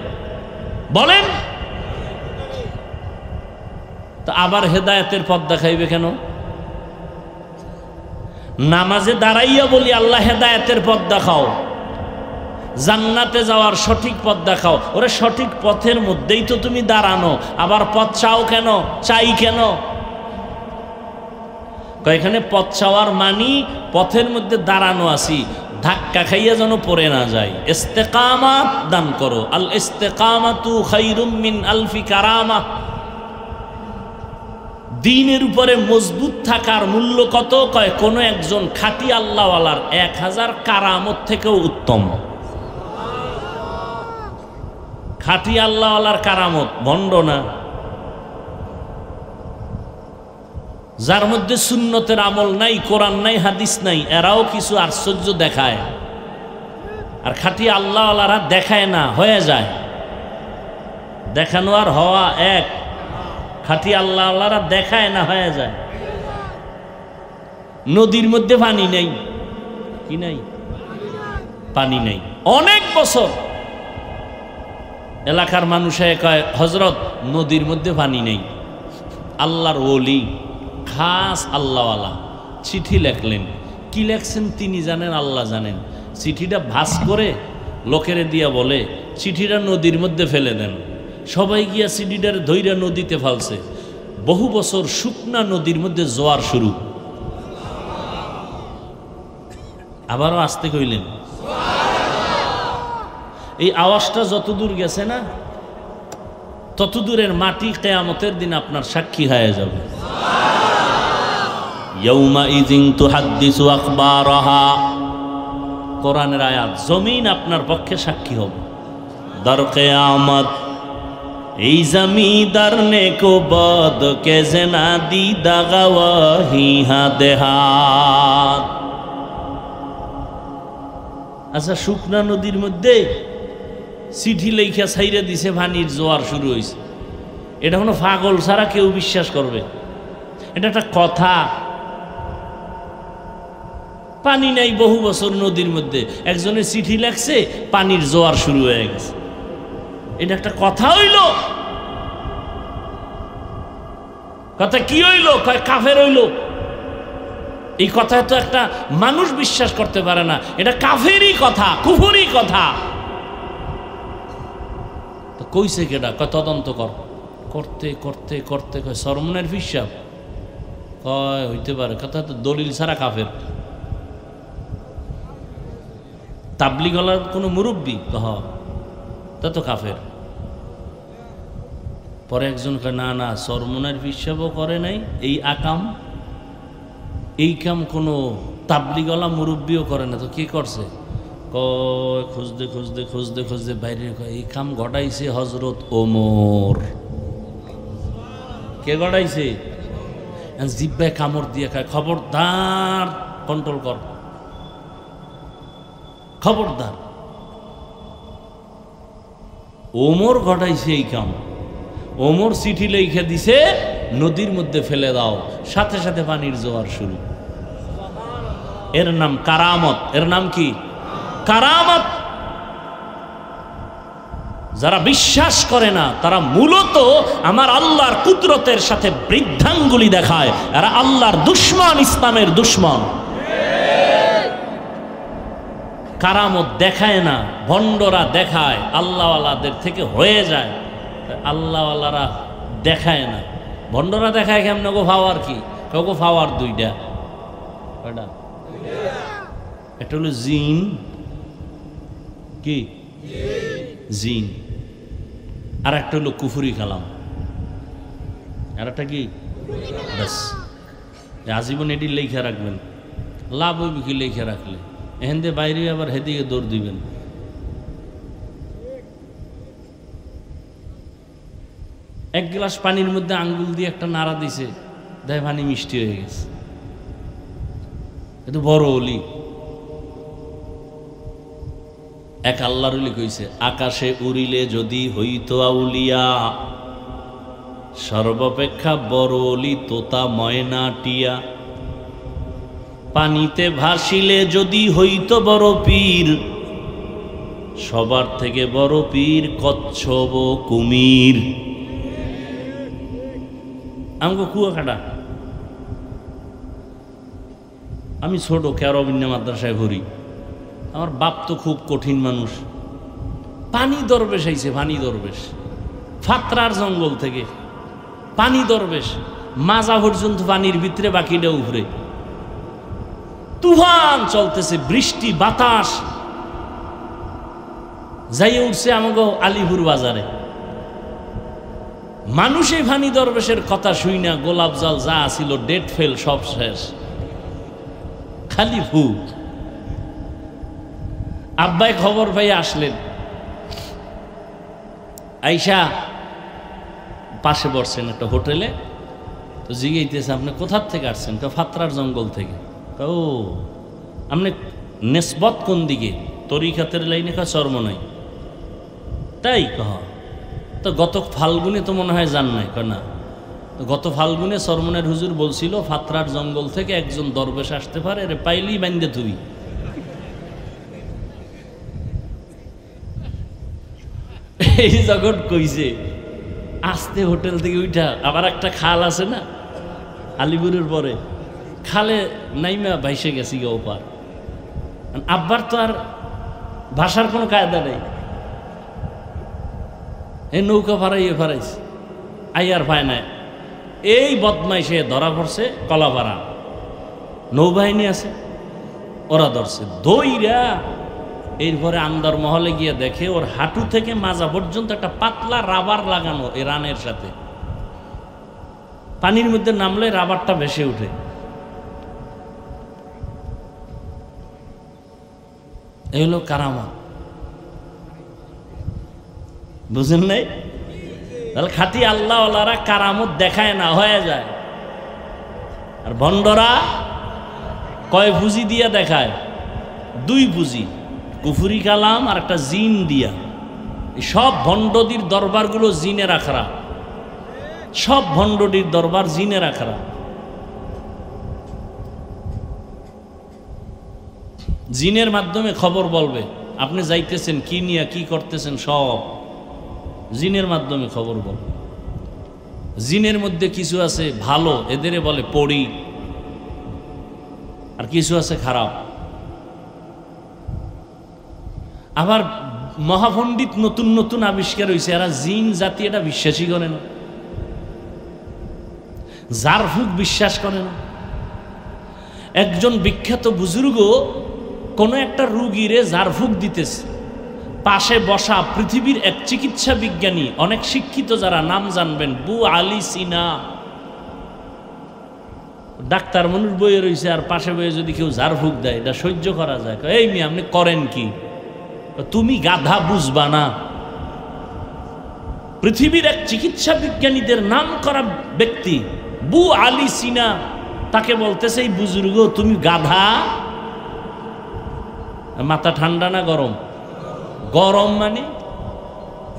বলেন? তো আবার হেদায়েতের পথ দেখাইবে কেন? নামাজে দাঁড়াইয়া বলি আল্লাহ হেদায়েতের পথ দেখাও, জান্নাতে যাওয়ার সঠিক পথ দেখাও। ওরে সঠিক পথের মধ্যেই তো তুমি দাঁড়ানো, আবার পথ চাও কেন? চাই কেন? এখানে পথ চাওয়ার মানি পথের মধ্যে দাঁড়ানো আছি, ধাক্কা খাইয়া যেন পড়ে না যায়। ইস্তেকামাত দান করো। আল ইস্তেকামাতু খায়রুম মিন আলফি কারামা। দ্বীনের উপরে মজবুত থাকার মূল্য কত? কয় কোন একজন খাঁটি আল্লাহওয়ালার 1000 কারামত থেকেও উত্তম। খাঁটি আল্লাহওয়ালার কারামত, ভণ্ড না। যার মধ্যে সুন্নতের আমল নাই, কোরআন নাই, হাদিস নাই, এরাও কিছু আশ্চর্য দেখায়। আর খাঁটি আল্লাহওয়ালারা দেখায় না, হয়ে যায়। দেখানো আর হওয়া এক। খাঁটি আল্লাহওয়ালারা দেখায় না, হয়ে যায়। নদীর মধ্যে পানি নেই, কি নাই? পানি নেই। অনেক বছর এলাকার মানুষে কয় হযরত নদীর মধ্যে পানি নেই। আল্লাহর ওলি, খাস আল্লাহওয়ালা চিঠি লেখলেন। কি লেখছেন তিনি জানেন, আল্লাহ জানেন। চিঠিটা ভাঁজ করে লোকেরে দিয়া বলে চিঠিটা নদীর মধ্যে ফেলে দেন। সবাই গিয়া চিঠিটার ধইরা নদীতে ফেলছে। বহু বছর শুকনা নদীর মধ্যে জোয়ার শুরু। আবারও আসতে কইলেন। এই আওয়াজটা যত দূর গেছে না, তত দূরের মাটি কিয়ামতের দিন আপনার সাক্ষী হয়ে যাবে। ইয়াউমাইযিন তুহাদ্দিসু আখবারাহা, কোরআনের আয়াত। জমিন আপনার পক্ষে সাক্ষী হবে। দর কিয়ামত এই জমিদার নে কো বদ কে জেনা দি দাগাওয়াহি হাদেহাত। আচ্ছা, শুকনা নদীর মধ্যে চিঠি লেখা ছাইরা দিছে, পানির জোয়ার শুরু হয়েছে। এটা কোনো পাগল ছাড়া কেউ বিশ্বাস করবে? এটা একটা কথা? পানি নাই বহু বছর নদীর মধ্যে, একজনের চিঠি লেখছে, পানির জোয়ার শুরু হয়ে গেছে। এটা একটা কথা হইল? কথা কি হইল? কাফের হইল। এই কথা তো একটা মানুষ বিশ্বাস করতে পারে না। এটা কাফেরই কথা, কুফরি কথা। তো কইছে কেডা? তদন্ত করতে করতে করতে কয় সরমনের হিসাব কয় হইতে পারে। কথা তো দলিল ছাড়া কাফের। তাবলিগলার কোনো মুরব্বী কহ তা তো কাফের। পরে একজন কয় না না, সরমনের হিসাবও করে নাই এই আকাম, এই কাম কোনো তাবলিগলা মুরব্বীও করে না। তো কি করছে? কয় খুঁজতে খুঁজতে খুঁজতে খুঁজতে বাইরে কয় এই কাম ঘটাইছে হজরত ওমর। কে ঘটাইছে? জিব্বায় কামড় দিয়ে কয় খবরদার, কন্ট্রোল কর, খবরদার। ওমর ঘটাইছে এই কাম। ওমর চিঠি লেখা দিছে, নদীর মধ্যে ফেলে দাও, সাথে সাথে পানির জোয়ার শুরু। এর নাম কারামত। এর নাম কি? কারামত। যারা বিশ্বাস করে না তারা মূলত আমার আল্লাহর কুদরতের সাথে বৃদ্ধাঙ্গুলি দেখায়। এরা আল্লাহর দুশমন, ইসলামের দুশমন। কারামত দেখায় না, ভণ্ডরা দেখায়, আল্লাহওয়ালাদের থেকে হয়ে যায়। আল্লাহওয়ালারা দেখায় না, ভণ্ডরা দেখায় কেমন গো? পাওয়ার কি? কাউকে পাওয়ার দুইটা, একটা হলো জিন, কি জিন, আর একটা হলো কুফরি কালাম, আর একটা কি ব্যাস। আজীবন এটি লেখা রাখবেন, লাভ হইবে কি লেখা রাখলে? এখান দিয়ে বাইরে আবার হেদিকে দৌড় দিবেন। এক গ্লাস পানির মধ্যে আঙ্গুল দিয়ে একটা নাড়া দিছে, দেখ পানি মিষ্টি হয়ে গেছে। এটা বড় অলি। এক আল্লাহর অলি কইছে, আকাশে উড়িলে যদি হইতো আউলিয়া, সর্বাপেক্ষা বড় অলি তোতা ময়না টিয়া। পানিতে ভাসিলে যদি হইতো বড় পীর, সবার থেকে বড় পীর কচ্ছপ কুমির। আমাকে কুয়াকাটা, আমি ছোট কেরবিন্যা মাদ্রাসায় ভরি। আমার বাপ তো খুব কঠিন মানুষ। পানি দরবেশ আইছে, পানি দরবেশ, ফাতরার জঙ্গল থেকে পানি দরবেশ, মাজা পর্যন্ত পানির ভিতরে, বাকিটা উপরে। তুফান চলতেছে, বৃষ্টি বাতাস। যাই উঠছে আমাকে আলিপুর বাজারে। মানুষ এই ফানি দরবেশের কথা শুই না, গোলাপ জল যা ছিল ডেট ফেল, সব শেষ, খালি ফুক। আব্বাই খবর পাই আসলেন, আইসা পাশে বসছেন একটা হোটেলে। তো জিজ্ঞাইতেছে, আপনি কোথার থেকে আসছেন? ফাতরার জঙ্গল থেকে। ও, আপনি নেসবত কোন দিকে? তরিকাতের লাইনে চর্ম নাই, তাই কহ। তো গত ফাল্গুনে তো মনে হয় যান নাই? না, তো গত ফাল্গুনে সরমনের হুজুর বলছিল ফাতরার জঙ্গল থেকে একজন দরবেশ আসতে পারে, রে পাইলেই বান্ধে তুই। এই জগৎ কইছে, আসতে হোটেল থেকে উঠা আবার একটা খাল আছে না আলিপুরের পরে, খালে নাইমা ভাইসে গেছি গে ওপার। আব্বার তো আর ভাষার কোনো কায়দা নেই, এই নৌকা ফারাইয়ে ফারাইছে, আই আর পায় না। এই বদমাইশে ধরা পড়ছে কলাপাড়া, নৌবাহিনী আছে, ওরা ধরছে দইরা। এরপরে আন্দার মহলে গিয়ে দেখে ওর হাঁটু থেকে মাজা পর্যন্ত একটা পাতলা রাবার লাগানো, এই রানের সাথে। পানির মধ্যে নামলে রাবারটা ভেসে উঠে। এই হলো কারামত, বুঝেন নাই? তাহলে খাঁটি আল্লাহওয়ালারা কারামত দেখায় না, হয়ে যায়। আর ভণ্ডরা কয় পুঁজি দিয়া দেখায়? দুই পুঁজি, কুফরি কালাম আর একটা জিন দিয়া। সব ভণ্ডদির দরবারগুলো জিনে রাখরা, সব ভণ্ডদির দরবার জিনে রাখরা। জিনের মাধ্যমে খবর বলবে, আপনি যাইতেছেন কি নিয়ে, কি করতেছেন, সব জিনের মাধ্যমে খবর বলবে। জিনের মধ্যে কিছু আছে ভালো, এদেরে বলে পড়ি, আর কিছু আছে খারাপ। আবার মহাপণ্ডিত নতুন নতুন আবিষ্কার হয়েছে, এরা জিন জাতি এটা বিশ্বাসই করে না, জারফুক বিশ্বাস করে না। একজন বিখ্যাত বুজুর্গ কোনো একটা রুগীরে জারফুক দিতেছে, পাশে বসা পৃথিবীর এক চিকিৎসা বিজ্ঞানী, অনেক শিক্ষিত, যারা নাম জানবেন, বু আলী সিনা, ডাক্তার মনুর বইয়ে রয়েছে, আর পাশে বইয়ে যদি কেউ জারফুক দেয় এটা সহ্য করা যায়। এই মেয়ে আপনি করেন কি? তুমি গাধা, বুঝবা না। পৃথিবীর এক চিকিৎসা বিজ্ঞানীদের নাম করা ব্যক্তি বু আলী সিনা, তাকে বলতেছে এই বুজুর্গ তুমি গাধা। মাথা ঠান্ডা না গরম? গরম মানে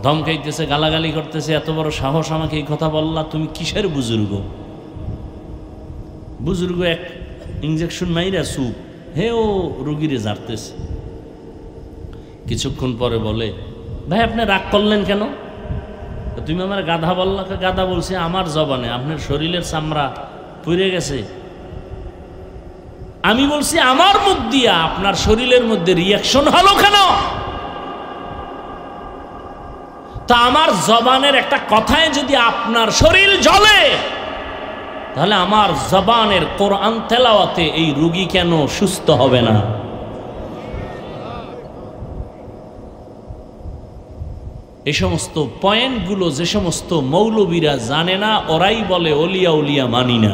ধমকাইতেছে, গালাগালি করতেছে, এত বড় সাহস আমাকে এই কথা বললা, তুমি কিসের বুজুর্গ? বুজুর্গ এক ইঞ্জেকশন মাইরা সুপ, হে ও রুগীরে ঝাড়তেছে। কিছুক্ষণ পরে বলে, ভাই আপনি রাগ করলেন কেন? তুমি আমার গাধা বললা। গাধা বলছে আমার জবানে, আপনার শরীরের চামড়া পুড়ে গেছে। আমি বলছি আমার মুখ দিয়া আপনার শরীরের মধ্যে রিয়াকশন হলো কেন? তা আমার জবানের একটা কথায় যদি আপনার শরীর জ্বলে, তাহলে আমার জবানের কোরআন তেলাওয়াতে এই রোগী কেন সুস্থ হবে না? এই সমস্ত পয়েন্টগুলো যে সমস্ত মৌলবীরা জানে না, ওরাই বলে ওলিয়া উলিয়া মানি না।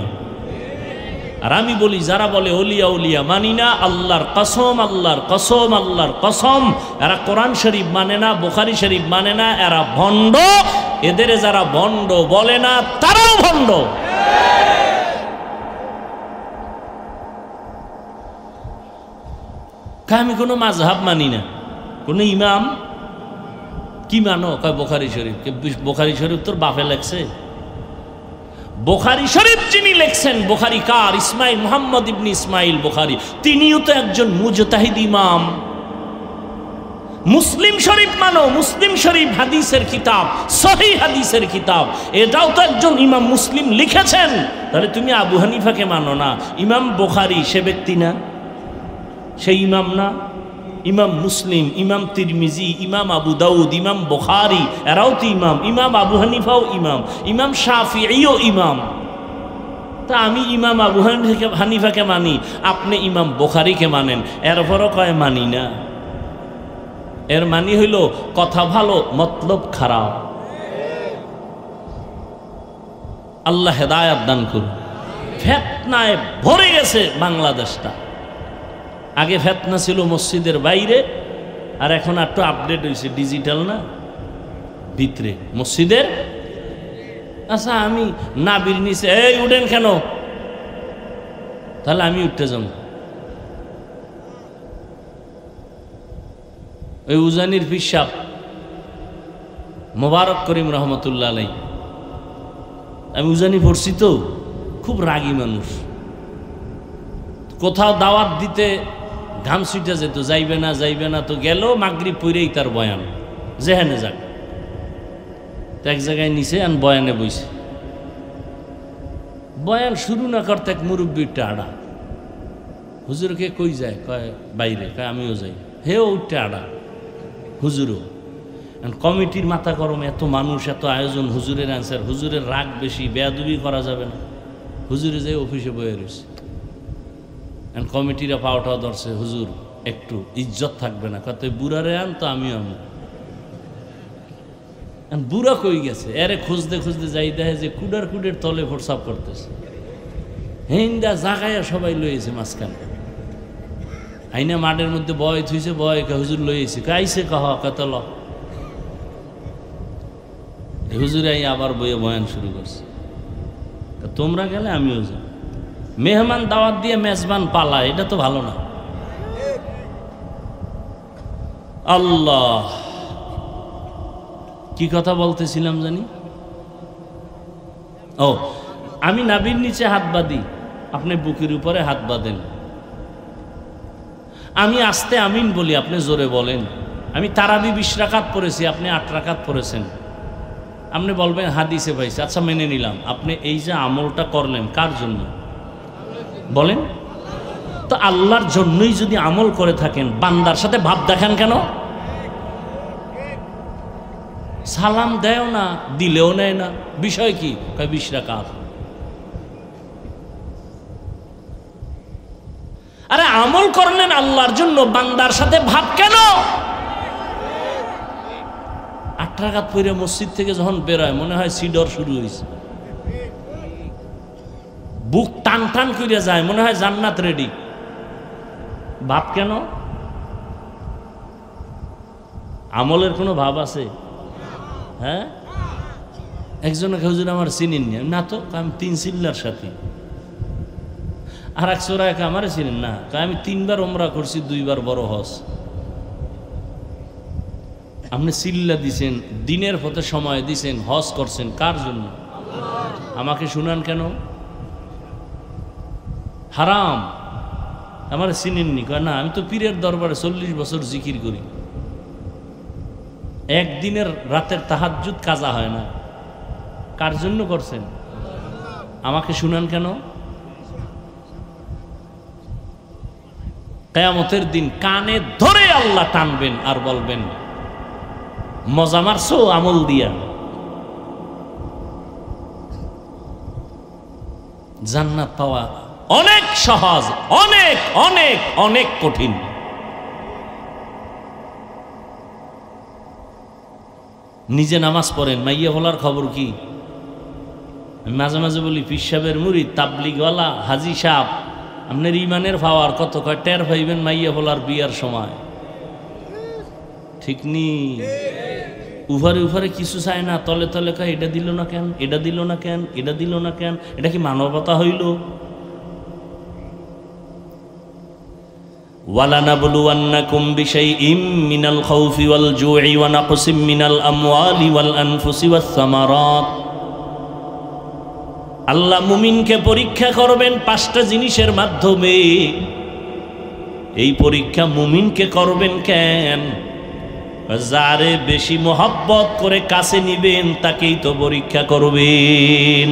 আর আমি বলি যারা বলে ওলিয়া উলিয়া মানি না, আল্লাহর কসম, আল্লাহর কসম, আল্লাহর কসম, এরা কোরআন শরীফ মানে না, বুখারী শরীফ মানে না, এরা ভণ্ড। এদের যারা ভণ্ড বলে না তারাও ভণ্ড। আমি কোনো মাযহাব মানি না, কোনো ইমাম। কি মানো? কয় বুখারী শরীফ। বুখারী শরীফ তোর বাপে লেখছে? বুখারী শরীফ যিনি লেখছেন, বুখারী কার? ইসমাইল, মুহাম্মদ ইবনে ইসমাইল বুখারী। তিনিও তো একজন মুজতাহিদ ইমাম। মুসলিম শরীফ মানো, মুসলিম শরীফ হাদিসের কিতাব, সহিহ হাদিসের কিতাব, এটাও তো একজন ইমাম মুসলিম লিখেছেন। তাহলে তুমি আবু হানিফাকে মানো না। ইমাম বুখারী সে ব্যক্তি না? সেই ইমাম না? ইমাম মুসলিম, ইমাম তিরমিজি, ইমাম আবু দাউদ, ইমাম বুখারী, এরাও তো ইমাম। ইমাম আবু হানিফাও ইমাম, ইমাম শাফিঈও ইমাম। তা আমি ইমাম আবু হানিফাকে মানি, আপনি ইমাম বুখারীকে মানেন, এরপরও কয় মানি না। এর মানি হইল কথা ভালো মতলব খারাপ। আল্লাহ হেদায়েত দান করুন। ফিতনায় ভরে গেছে বাংলাদেশটা। আগে ফিতনা ছিল মসজিদের বাইরে, আর এখন একটু আপডেট হয়েছে, ডিজিটাল না, ভিতরে মসজিদের। আচ্ছা আমি নাবির নিচে এই উঠেন কেন? তাহলে আমি উঠতে যাব। ওই উজানির পিসাব মোবারক করিম রহমতুল্লাহ আলাই, আমি উজানি পড়ছি তো, খুব রাগী মানুষ। কোথাও দাওয়াত দিতে ঘাম ছুটে যেত, যাইবে না যাইবে না, তো গেল মাগরিব পইরেই তার বয়ান, যেখানে যাক। তো এক জায়গায় নিচে আন বয়ানে বইছে। বয়ান শুরু না করতে এক মুরব্বীরটা আড়া, হুজুরকে কই যায়? কয় বাইরে। কয় আমিও যাই। হেও উঠতে আড়া, হুজুরও। কমিটির মাথা গরম, এত মানুষ, এত আয়োজন, হুজুরের অ্যান্সার। হুজুরের রাগ বেশি, বেয়াদবি করা যাবে না। হুজুরে যাই অফিসে বয়ে রয়েছে। কমিটিরা পাওয়াটাও ধরছে, হুজুর একটু ইজ্জত থাকবে না? কত বুড়ারে আন, তো আমিও আমি। বুড়া কই গেছে? এরে খুঁজতে খুঁজতে যাই, দেখে যে কুডার কুডের তলে ফোরসাপ করতেছে। হিন্দা জাগাইয়া সবাই লইয়েছে মাঝখানে। আইনা মাঠের মধ্যে বয় থুইছে, বয় হুজুর লইয়েছে। কাইছে কহ কত ল হুজুর আই আবার বইয়ে বয়ান শুরু করছে। তোমরা গেলে আমিও যাই। মেহমান দাওয়াত দিয়ে মেজবান পালা, এটা তো ভালো না। আল্লাহ, কি কথা বলতেছিলাম জানি? ও, আমি নাবির নিচে হাত বাঁধি, আপনি বুকের উপরে হাত বাঁধেন। আমি আস্তে আমিন বলি, আপনি জোরে বলেন। আমি তারাবি 20 রাকাত পড়েছি, আপনি 8 রাকাত পড়েছেন। আপনি বলবেন হাদিসে পাইছে, আচ্ছা মেনে নিলাম। আপনি এই যে আমলটা করলেন কার জন্য বলেন তো? আল্লাহর জন্যই যদি আমল করে থাকেন, বান্দার সাথে ভাব দেখান কেন? সালাম দেও না, দিলেও নেয় না, বিষয় কি? কয় 20 রাকাত। আরে আমল করলেন আল্লাহর জন্য, বান্দার সাথে ভাব কেন? 8 রাকাত পড়ে মসজিদ থেকে যখন বেরোয় মনে হয় সিডর শুরু হয়েছে, বুক টান টান করে যায়, মনে হয় জান্নাত রেডি। ভাব কেন? আমলের কোনো ভাব আছে? হ্যাঁ, একজনকে হুজুর আমার চিনেন না তো, আমি 3 চিল্লার সাথে। আর এক চোরাকে আমারে চিনেন না, আমি 3 বার ওমরা করছি, 2 বার বড় হজ। আপনি চিল্লা দিছেন, দিনের পথে সময় দিছেন, হজ করছেন, কার জন্য? আমাকে শুনান কেন? হারাম। আমার চিনেননি? কয় না, আমি তো পীরের দরবারে 40 বছর জিকির করি, একদিনের রাতের তাহাজ্জুদ কাজা হয় না। কার জন্য করছেন? আমাকে শুনান কেন? কিয়ামতের দিন কানে ধরে আল্লাহ টানবেন আর বলবেন, মজা মারছো আমল দিয়া। জান্নাত পাওয়া অনেক সহজ, অনেক অনেক অনেক কঠিন। নিজে নামাজ পড়েন, মাইয়া হলার খবর কি? আমি মাঝে মাঝে বলি, পীর সাহেবের মুরিদ, তাবলিগওয়ালা, হাজি সাহেব, আপনার ইমানের পাওয়ার কত? কয় টের পাইবেন মাইয়া হলার বিয়ার সময়। ঠিক নি? উভারে উভারে কিছু চায় না, তলে তলে কয় এটা দিল না কেন, এটা দিল না কেন, এটা দিল না কেন। এটা কি মানবতা হইল? ওয়ালানাবলুওয়ান্নাকুম বিশাইইম মিনাল খাউফি ওয়াল জুই ওয়া নাকসিম মিনাল আমওয়ালি ওয়াল আনফুসি ওয়াস সামারাত। আল্লাহ মুমিনকে পরীক্ষা করবেন 5টা জিনিসের মাধ্যমে। এই পরীক্ষা মুমিনকে করবেন কেন? যারে বেশি মোহাব্বত করে কাছে নিবেন তাকেই তো পরীক্ষা করবেন।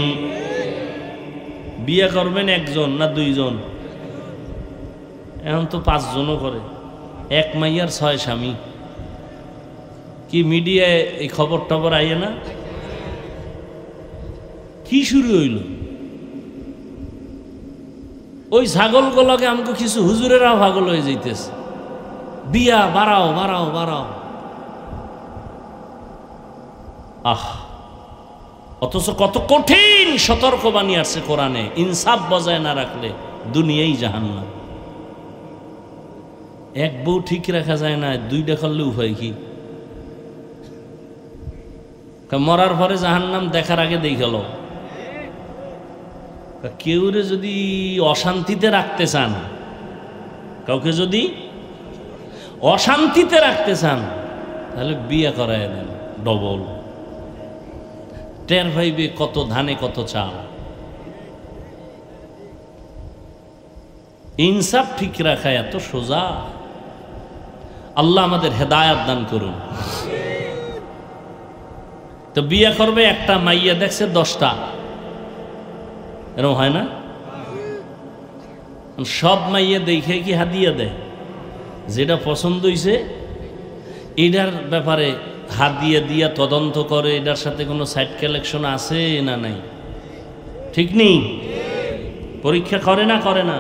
বিয়ে করবেন একজন না 2 জন? এখন তো 5 জনও করে, 1 মাইয়ার 6 স্বামী। কি মিডিয়ায় এই খবর টবর আইয়ে না? কি শুরু হইল? ওই ছাগলগুলোকে আমাকে কিছু হুজুরেরা পাগল হয়ে যাইতেছে, বিয়া বাড়াও বাড়াও বাড়াও। অথচ কত কঠিন সতর্কবাণী আছে কোরআনে। ইনসাফ বজায় না রাখলে দুনিয়াই জাহান্নাম। 1 বউ ঠিক রাখা যায় না, 2টা করলে উপায় কি? মরার পরে জাহান্নাম দেখার আগে দেখল। কেউরে যদি অশান্তিতে রাখতে চান, কাউকে যদি অশান্তিতে রাখতে চান, তাহলে বিয়ে করায় দেন ডবল। টের ভাইবে কত ধানে কত চাল। ইনসাফ ঠিক রাখা এত সোজা। আল্লাহ আমাদের হেদায়াত দান করুন। তো বিয়ে করবে, একটা মাইয়া দেখছে 10টা, এরকম হয় না? সব মাইয়া দেখে কি হাদিয়া দেয়? যেটা পছন্দ হইছে এটার ব্যাপারে হাদিয়া দিয়া তদন্ত করে, এটার সাথে কোনো সাইড কালেকশন আছে না নাই। ঠিক নেই? পরীক্ষা করে না? করে না?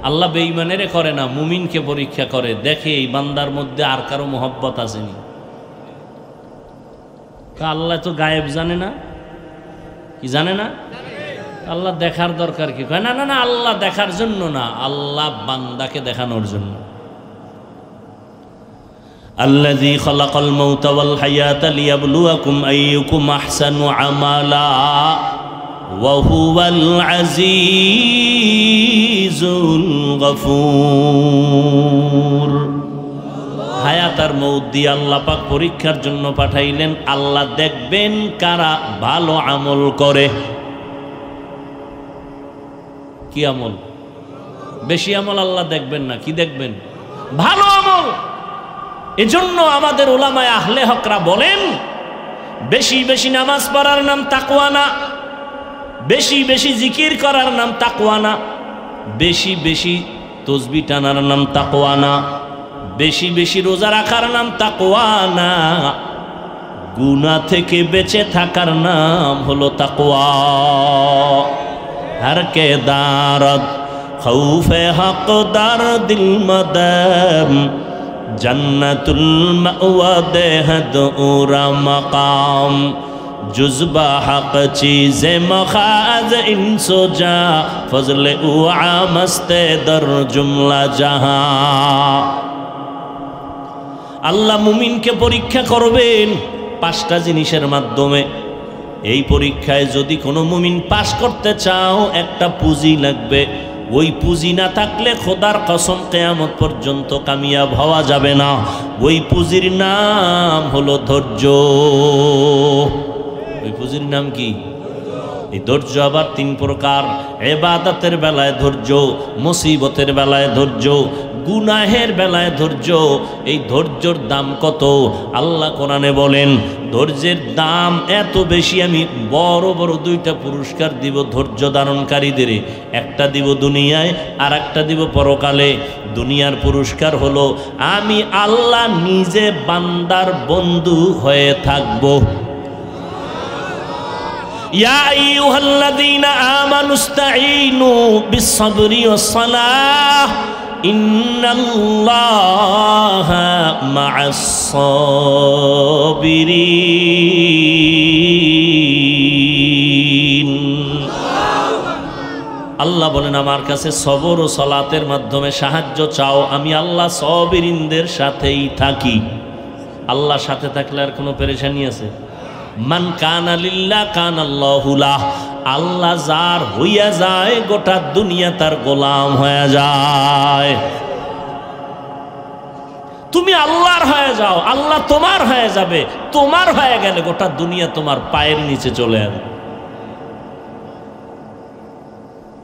আল্লাহ বেঈমানের করে না, মুমিনকে পরীক্ষা করে, দেখে এই বান্দার মধ্যে আর কারো মোহব্বত আসেনি। আল্লাহ তো গায়েব জানে না? কি জানে না? আল্লাহ দেখার দরকার কি? না না না, আল্লাহ দেখার জন্য না, আল্লাহ বান্দাকে দেখানোর জন্য। আল্লাযী খালাকাল মাউতা ওয়াল হায়াতা লিয়াবলুয়াকুম আইয়ুকুম আহসানু আমালা ওয়া হুয়াল আজিজুল গফুর। হায়াত আর মউত দিয়ে আল্লাহ পাক পরীক্ষার জন্য পাঠাইলেন। আল্লাহ দেখবেন কারা ভালো আমল করে। কি আমল? বেশি আমল আল্লাহ দেখবেন না, কি দেখবেন? ভালো আমল। এজন্য আমাদের উলামায়ে আহলে হকরা বলেন, বেশি বেশি নামাজ পড়ার নাম তাকওয়া না, বেশি বেশি জিকির করার নাম তাকওয়া না, বেশি বেশি তাসবিহ টানার নাম তাকওয়া না, বেশি বেশি রোজা রাখার নাম তাকওয়া না, গুনাহ থেকে বেঁচে থাকার নাম হলো তাকওয়া। हर के दारद खौफे हक दार दिल मदम जन्नतुल मअवा देहद उरा मकाम जुज़बा हक चीज़े मखाज इंसो जा फजले उआ मस्ते दर जुमला जहां। আল্লাহ মুমিনকে পরীক্ষা করবেন 5টা জিনিসের মাধ্যমে। এই পরীক্ষায় যদি কোনো মুমিন পাশ করতে চাও, একটা পুঁজি লাগবে। ওই পুঁজি না থাকলে খোদার কসম কিয়ামত পর্যন্ত কামিয়াব হওয়া যাবে না। ওই পুঁজির নাম হলো ধৈর্য। ওই পুঁজির নাম কি? এই ধৈর্য আবার তিন প্রকার, ইবাদতের বেলায় ধৈর্য, মুসিবতের বেলায় ধৈর্য, গুনাহের বেলায় ধৈর্য। এই ধৈর্যর দাম কত? আল্লাহ কোরআনে বলেন ধৈর্যের দাম এত বেশি, আমি বড় বড় দুইটা পুরস্কার দিব ধৈর্য ধারণকারীদের। একটা দিব দুনিয়ায়, আর একটা দিব পরকালে। দুনিয়ার পুরস্কার হলো আমি আল্লাহ নিজে বান্দার বন্ধু হয়ে থাকব। ইয়া আইয়ুহাল্লাযীনা আমানুস্তাঈনু বিস-সাবরি ওয়াস-সালাহ ইন্নাল্লাহা মা'আস-সাবিরিন। আল্লাহ বলেন আমার কাছে সবর ও সালাতের মাধ্যমে সাহায্য চাও, আমি আল্লাহ সাবিরিনদের সাথেই থাকি। আল্লাহর সাথে থাকলে আর কোনো পেরেশানি আছে? মান কানা লিল্লাহ কানাল্লাহু লাহ। আল্লাহ যার হইয়া যায় গোটা দুনিয়া তার গোলাম হয়ে যায়। তুমি আল্লাহর হয়ে যাও, আল্লাহ তোমার হয়ে যাবে। তোমার হয়ে গেলে গোটা দুনিয়া তোমার পায়ের নিচে চলে আসবে।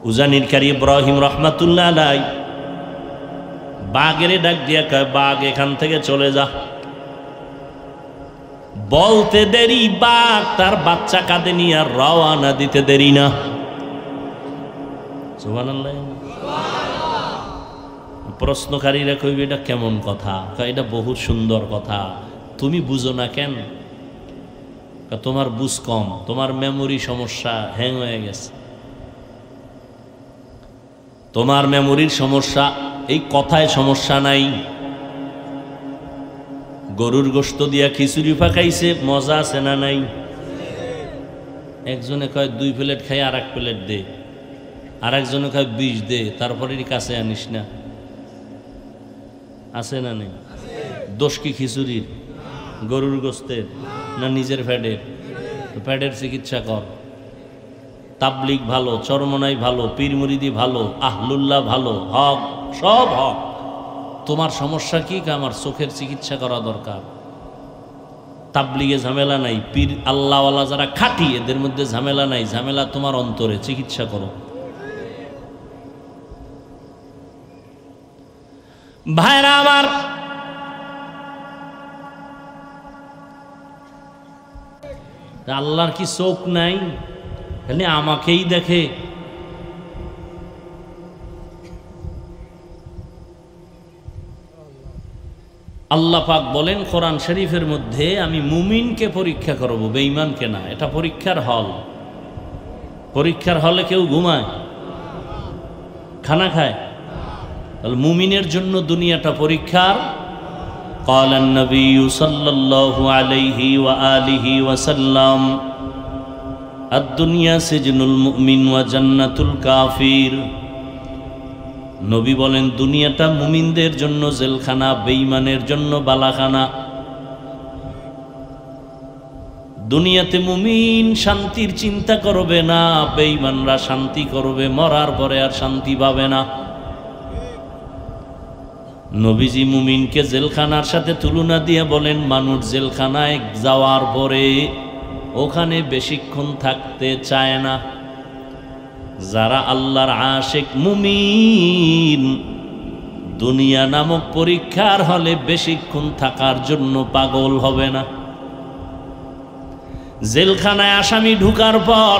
উজানির কারি ইব্রাহিম রহমাতুল্লাহ আলাই বাঘেরে ডাক দিয়া কয়, বাঘ এখান থেকে চলে যা। বলতে দেরি বাঘ তার বাচ্চা কাঁধে নিয়ে আর রওয়ানা দিতে দেরি না। সুবহানাল্লাহ। প্রশ্নকারীরা কইবে এটা কেমন কথা? এটা বহুত সুন্দর কথা, তুমি বুঝো না কেন? তোমার বুঝ কম, তোমার মেমোরি সমস্যা, হ্যাং হয়ে গেছে, তোমার মেমোরির সমস্যা। এই কথায় সমস্যা নাই। গরুর গোশত দিয়া খিচুড়ি পাকাইছে, মজা আছে না নাই? একজনে কয় 2 প্লেট খাই আর 1 প্লেট দে, আর একজনে কয় 20 দে, তারপরে কাছে আনিস না। আছে না নেই? দোষ কি খিচুড়ির, গরুর গোশতের, না নিজের ফ্যাটের? ফ্যাটের চিকিৎসা কর। তাবলিগ ভালো, চরমনাই ভালো, পীর মুরিদি ভালো, আহলুল্লাহ ভালো, হক সব হক। তোমার সমস্যা কি? আমার চোখের চিকিৎসা করা দরকার। তাবলিগে ঝামেলা নাই, পীর আল্লাহওয়ালা যারা খাঁটি এদের মধ্যে ঝামেলা নাই। ঝামেলা তোমার অন্তরে, চিকিৎসা করো। ভাইরা আমার, আল্লাহর কি চোখ নাই? খালি আমাকেই দেখে? আল্লাহ পাক বলেন কোরআন শরীফের মধ্যে, আমি মুমিনকে পরীক্ষা করব, বেঈমানকে না। এটা পরীক্ষার হল। পরীক্ষার হলে কেউ ঘুমায়, খানা খায়? তাহলে মুমিনের জন্য দুনিয়াটা পরীক্ষার। قال النبي صلى الله عليه وآله وسلم الدنيا سجن المؤمن وجنة الكافر। নবী বলেন দুনিয়াটা মুমিনদের জন্য জেলখানা, বেঈমানের জন্য বালাখানা। দুনিয়াতে মুমিন শান্তির চিন্তা করবে না, বেঈমানরা শান্তি করবে, মরার পরে আর শান্তি পাবে না। নবীজি মুমিনকে জেলখানার সাথে তুলনা দিয়ে বলেন, মানুষ জেলখানায় যাওয়ার পরে ওখানে বেশিক্ষণ থাকতে চায় না। যারা আল্লাহর আশিক মুমিন দুনিয়া নামক পরীক্ষার হলে বেশিক্ষণ থাকার জন্য পাগল হবে না। জেলখানায় আসামি ঢুকার পর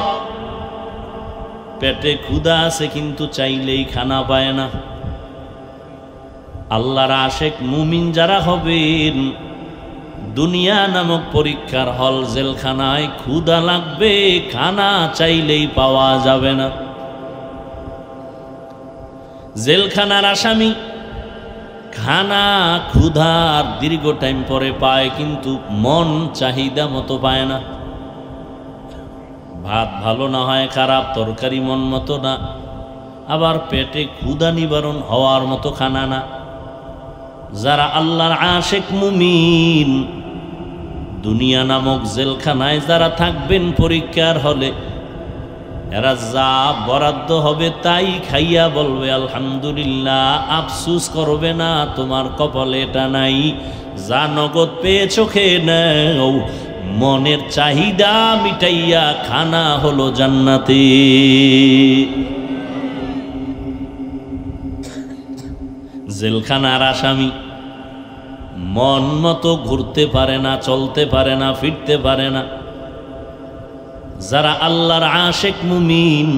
পেটে ক্ষুধা আছে কিন্তু চাইলেই খানা পায় না। আল্লাহর আশিক মুমিন যারা হবেন, দুনিয়া নামক পরীক্ষার হল জেলখানায় ক্ষুধা লাগবে, খানা চাইলেই পাওয়া যাবে না। জেলখানার আসামি খানা ক্ষুধার দীর্ঘ টাইম পরে পায়, কিন্তু মন চাহিদা মতো পায় না। ভাত ভালো না হয় খারাপ, তরকারি মন মতো না, আবার পেটে ক্ষুধা নিবারণ হওয়ার মতো খানা না। যারা আল্লাহর আশিক মুমিন দুনিয়া নামক জেলখানায় যারা থাকবেন পরীক্ষার হলে, এরা যা বরাদ্দ হবে তাই খাইয়া বলবে আলহামদুলিল্লাহ, আফসুস করবে না তোমার কপালে এটা নাই। যা নগদ পেয়েছো খেয়ে নাও, মনের চাহিদা মিটাইয়া খানা হলো জান্নাতে। জেলখানার আসামি মন মতো ঘুরতে পারে না, চলতে পারে না, ফিরতে পারে না। যারা আল্লাহর আশিক মুমিন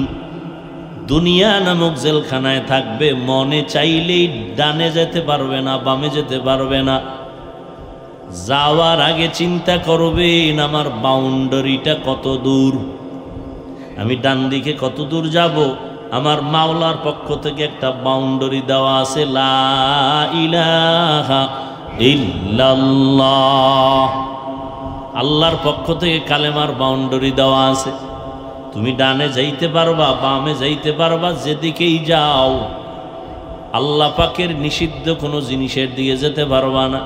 দুনিয়া নামক জেলখানায় থাকবে, মনে চাইলেই ডানে যেতে পারবে না, বামে যেতে পারবে না। যাওয়ার আগে চিন্তা করবেন আমার বাউন্ডারিটা কত দূর, আমি ডান দিকে কত দূর যাব। আমার মাওলার পক্ষ থেকে একটা বাউন্ডারি দেওয়া আছে, লা ইলাহা ইল্লাল্লাহ। আল্লাহর পক্ষ থেকে কালেমার বাউন্ডারি দেওয়া আছে। তুমি ডানে যাইতে পারবা, বামে যাইতে পারবা, যেদিকেই যাও আল্লাহ পাকের নিষিদ্ধ কোনো জিনিসের দিকে যেতে পারবা না।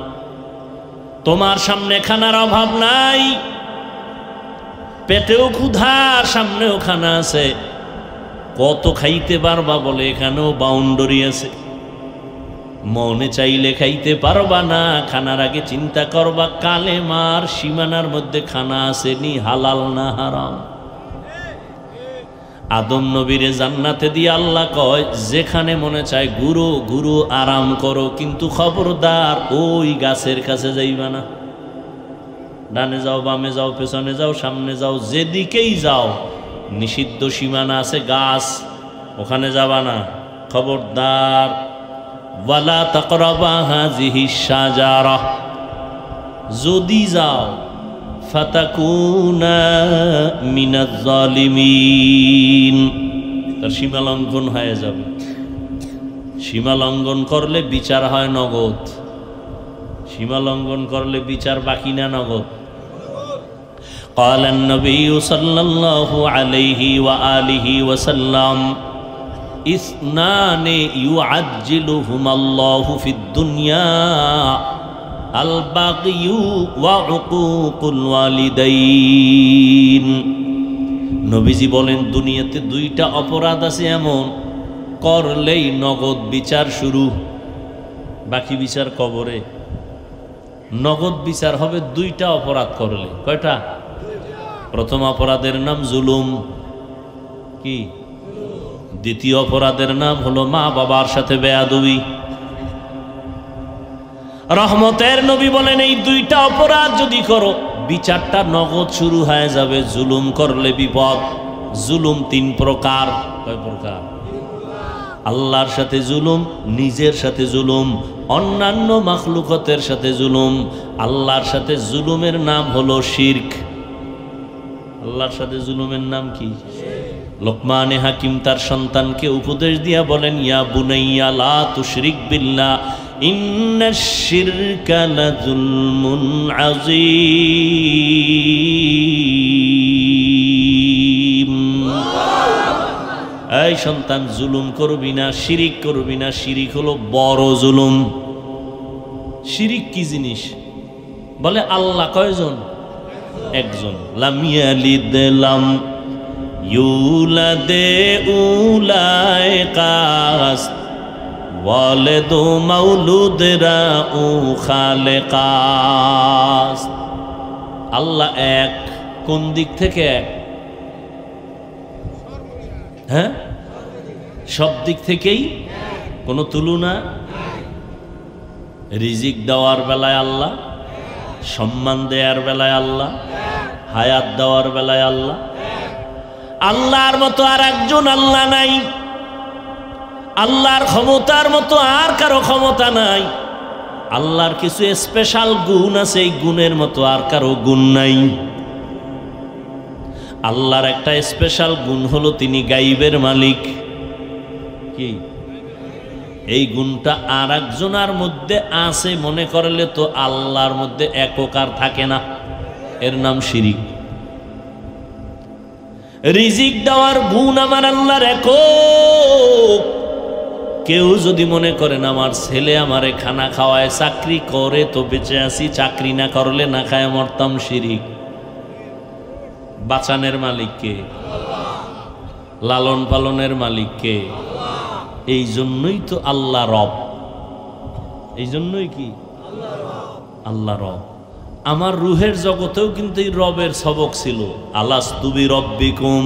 তোমার সামনে খানার অভাব নাই, পেটেও ক্ষুধা, সামনেও খানা আছে, কত খাইতে পারবা বলে এখানেও বাউন্ডারি আছে। মনে চাইলে খাইতে পারবা না, খানার আগে চিন্তা করবা কালেমার সীমানার মধ্যে খানা আসেনি, হালাল না হারাম। আদম নবীরে জান্নাতে দিয়ে আল্লাহ কয় যেখানে মনে চায় ঘুরো ঘুরো, আরাম করো, কিন্তু খবরদার ওই গাছের কাছে যাইবা না। ডানে যাও, বামে যাও, পেছনে যাও, সামনে যাও, যেদিকেই যাও নিষিদ্ধ সীমানা আছে, গাছ, ওখানে যাবা না, খবরদার। ওয়ালা তাকরাবা হাযিহি শাজারা, যদি যাও ফাতাকুনা মিনাজ জালিমিন, তার সীমা লঙ্ঘন হয়ে যাবে। সীমা লঙ্ঘন করলে বিচার হয় নগদ, সীমা লঙ্ঘন করলে বিচার বাকি না নগদ। قال النبي صلى الله عليه وآله وسلم اثنان يعجلهما الله في الدنيا البغي وعقوق الوالدين। নবীজি বলেন দুনিয়াতে দুইটা অপরাধ আছে এমন, করলেই নগদ বিচার শুরু, বাকি বিচার কবরে। নগদ বিচার হবে দুইটা অপরাধ করলে। কয়টা? প্রথম অপরাধের নাম জুলুম, কি? দ্বিতীয় অপরাধের নাম হলো মা বাবার সাথে বেয়াদবি। রহমতের নবী বলেন এই দুইটা অপরাধ যদি করো বিচারটা নগদ শুরু হয়ে যাবে। জুলুম করলে বিপদ। জুলুম তিন প্রকার। কয় প্রকার? আল্লাহর সাথে জুলুম, নিজের সাথে জুলুম, অন্যান্য মাখলুকতের সাথে জুলুম। আল্লাহর সাথে জুলুমের নাম হলো শিরক। আল্লাহর সাথে জুলুমের নাম কি? লোকমানে হাকিম তার সন্তানকে উপদেশ দিয়া বলেন, ইয়া বুনাইয়া লা তুশরিক বিল্লাহ ইন্নাশ শিরকা লাযুলমুন আযীম। এই সন্তান, জুলুম করবি না, শিরিক করবি না। শিরিক হলো বড় জুলুম। শিরিক কি জিনিস? বলে আল্লাহ কয়জন? একজন। লাম ইয়ালিদ লাম ইউলাদে উলায় কাস ওয়ালিদু মাউলুদরা উ খালেকাস। আল্লাহ এক। কোন দিক থেকে এক? হ্যাঁ, সব দিক থেকেই, কোনো তুলনা। রিজিক দেওয়ার বেলায় আল্লাহ, সম্মান দেওয়ার বেলায় আল্লাহ, হায়াত দেওয়ার বেলায় আল্লাহ। আল্লাহর মতো আর একজন আল্লাহ নাই। আল্লাহর ক্ষমতার মতো আর কারো ক্ষমতা নাই। আল্লাহর কিছু স্পেশাল গুণ আছে, এই গুণের মতো আর কারো গুণ নাই। আল্লাহর একটা স্পেশাল গুণ হলো তিনি গাইবের মালিক। কি? এই গুণটা আর একজনের মধ্যে আছে মনে করলে তো আল্লাহর মধ্যে এককার থাকে না, এর নাম শিরিক। রিজিক দেওয়ার গুণ আমার আল্লাহর একক। কেউ যদি মনে করেন আমার ছেলে আমারে খানা খাওয়ায়, চাকরি করে তো বেঁচে আছি, চাকরি না করলে না খায় মরতাম, শিরিক। বাঁচানের মালিক কে? লালন পালনের মালিক কে? এই জন্যই তো আল্লাহ রব। এই জন্যই কি? আল্লাহ রব। আমার রুহের জগতেও কিন্তু এই রবের সবক ছিল, আলাস্তু বিরব্বিকুম।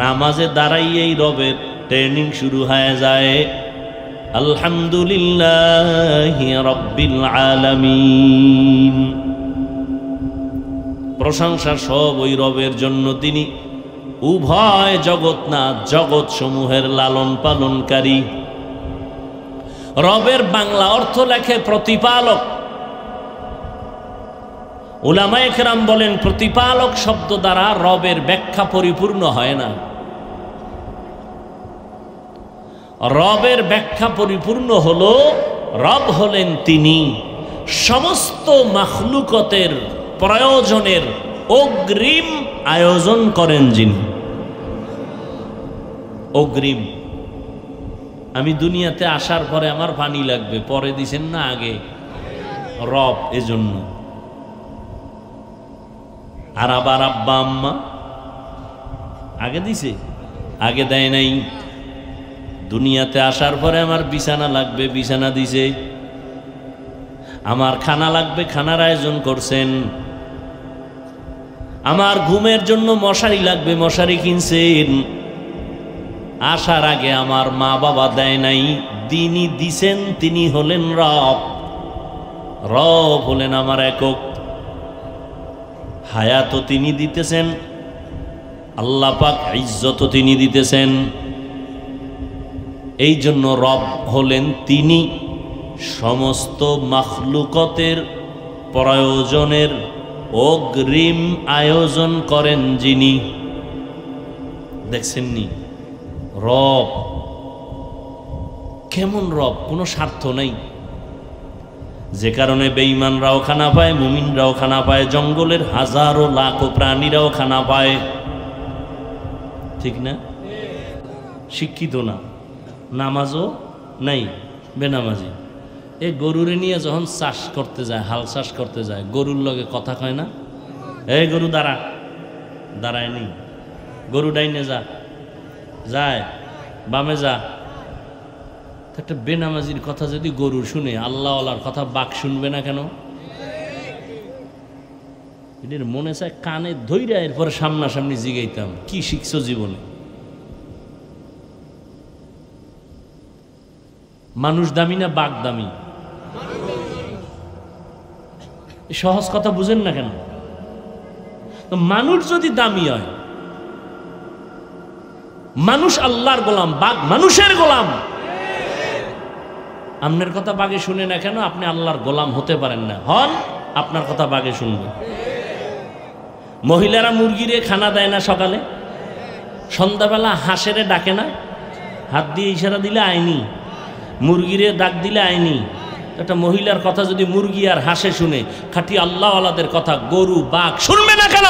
নামাজে দাঁড়াইয়েই রবের ট্রেনিং শুরু হয়ে যায়। আলহামদুলিল্লাহি রাব্বিল আলামিন। প্রশংসা সব ওই রবের জন্য, তিনি উভয় জগৎনাথ, জগৎ সমূহের লালন পালনকারী। রবের বাংলা অর্থ লেখে প্রতিপালক। উলামায়ে কেরাম বলেন প্রতিপালক শব্দ দ্বারা রবের ব্যাখ্যা পরিপূর্ণ হয় না। রবের ব্যাখ্যা পরিপূর্ণ হলো রব হলেন তিনি সমস্ত মাখলুকতের প্রয়োজনের অগ্রিম আয়োজন করেন যিনি। অগ্রিম, আমি দুনিয়াতে আসার পরে আমার পানি লাগবে, পরে দিছেন না আগে? রব এজন্য। আর আবার আব্বা আম্মা আগে দিছে? আগে দেয় নাই। দুনিয়াতে আসার পরে আমার বিছানা লাগবে, বিছানা দিছে। আমার খানা লাগবে, খানার আয়োজন করছেন। আমার ঘুমের জন্য মশারি লাগবে, মশারি কিনছেন। আসার আগে আমার মা বাবা দেয় নাই, তিনি দিছেন। তিনি হলেন রব। রব হলেন আমার একক। হায়াতও তিনি দিতেছেন, আল্লাহ পাক ইজ্জতও তিনি দিতেছেন। এই জন্য রব হলেন তিনি সমস্ত মাখলুকতের প্রয়োজনের অগ্রিম আয়োজন করেন যিনি। দেখছেননি রব কেমন রব? কোনো স্বার্থ নেই, যে কারণে বেঈমানরাও খানা পায়, মুমিনরাও খানা পায়, জঙ্গলের হাজারো লাখো প্রাণীরাও খানা পায়। ঠিক না? শিক্ষিত না, নামাজও নাই, বেনামাজি। এই গরুরে নিয়ে যখন চাষ করতে যায়, হাল চাষ করতে যায়, গরুর লগে কথা কয় না, এই গরু দাঁড়া, দাঁড়ায় নি। গরু ডাইনে যা, যায়, বামে যা। একটা বেনামাজির কথা যদি গরু শুনে, আল্লাহওয়ালার কথা বাক শুনবে না কেন? এদের মনে চায় কানে ধইরা এরপরে সামনাসামনি জিগাইতাম, কি শিখছো জীবনে? মানুষ দামি না বাঘ দামি? সহজ কথা বুঝেন না কেন? তো মানুষ যদি দামি হয়, মানুষ আল্লাহর গোলাম, বাঘ মানুষের গোলাম। আপনার কথা বাঘে শুনে না কেন? আপনি আল্লাহর গোলাম হতে পারেন না। হন, আপনার কথা বাঘে শুনবে। মহিলারা মুরগিরে খানা দেয় না সকালে? সন্ধ্যাবেলা হাঁসেরে ডাকে না? হাত দিয়ে ইশারা দিলে আইনি, মুরগিরে ডাক দিলে আইনি। একটা মহিলার কথা যদি মুরগি আর হাঁসে শুনে, খাঁটি আল্লাহওয়ালাদের কথা গরু বাঘ শুনবে না কেন?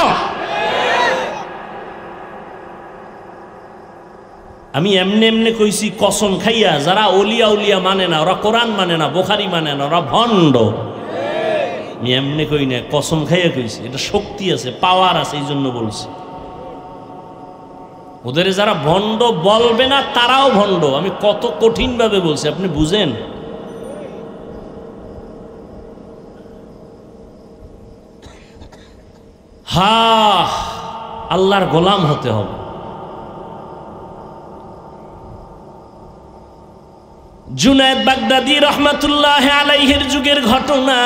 আমি এমনি এমনি কইছি কসম খাইয়া, যারা ওলিয়া উলিয়া মানে না, ওরা কোরআন মানে না, বুখারী মানে না, ওরা ভণ্ড। আমি এমনি কই না, কসম খাইয়া কইছি। এটা শক্তি আছে, পাওয়ার আছে, এই জন্য বলছি। ওদের যারা ভণ্ড বলবে না, তারাও ভণ্ড। আমি কত কঠিন ভাবে বলছি, আপনি বুঝেন? হা, আল্লাহর গোলাম হতে হবে। জুনায়েদ বাগদাদি রহমাতুল্লাহ আলাইহির যুগের ঘটনা।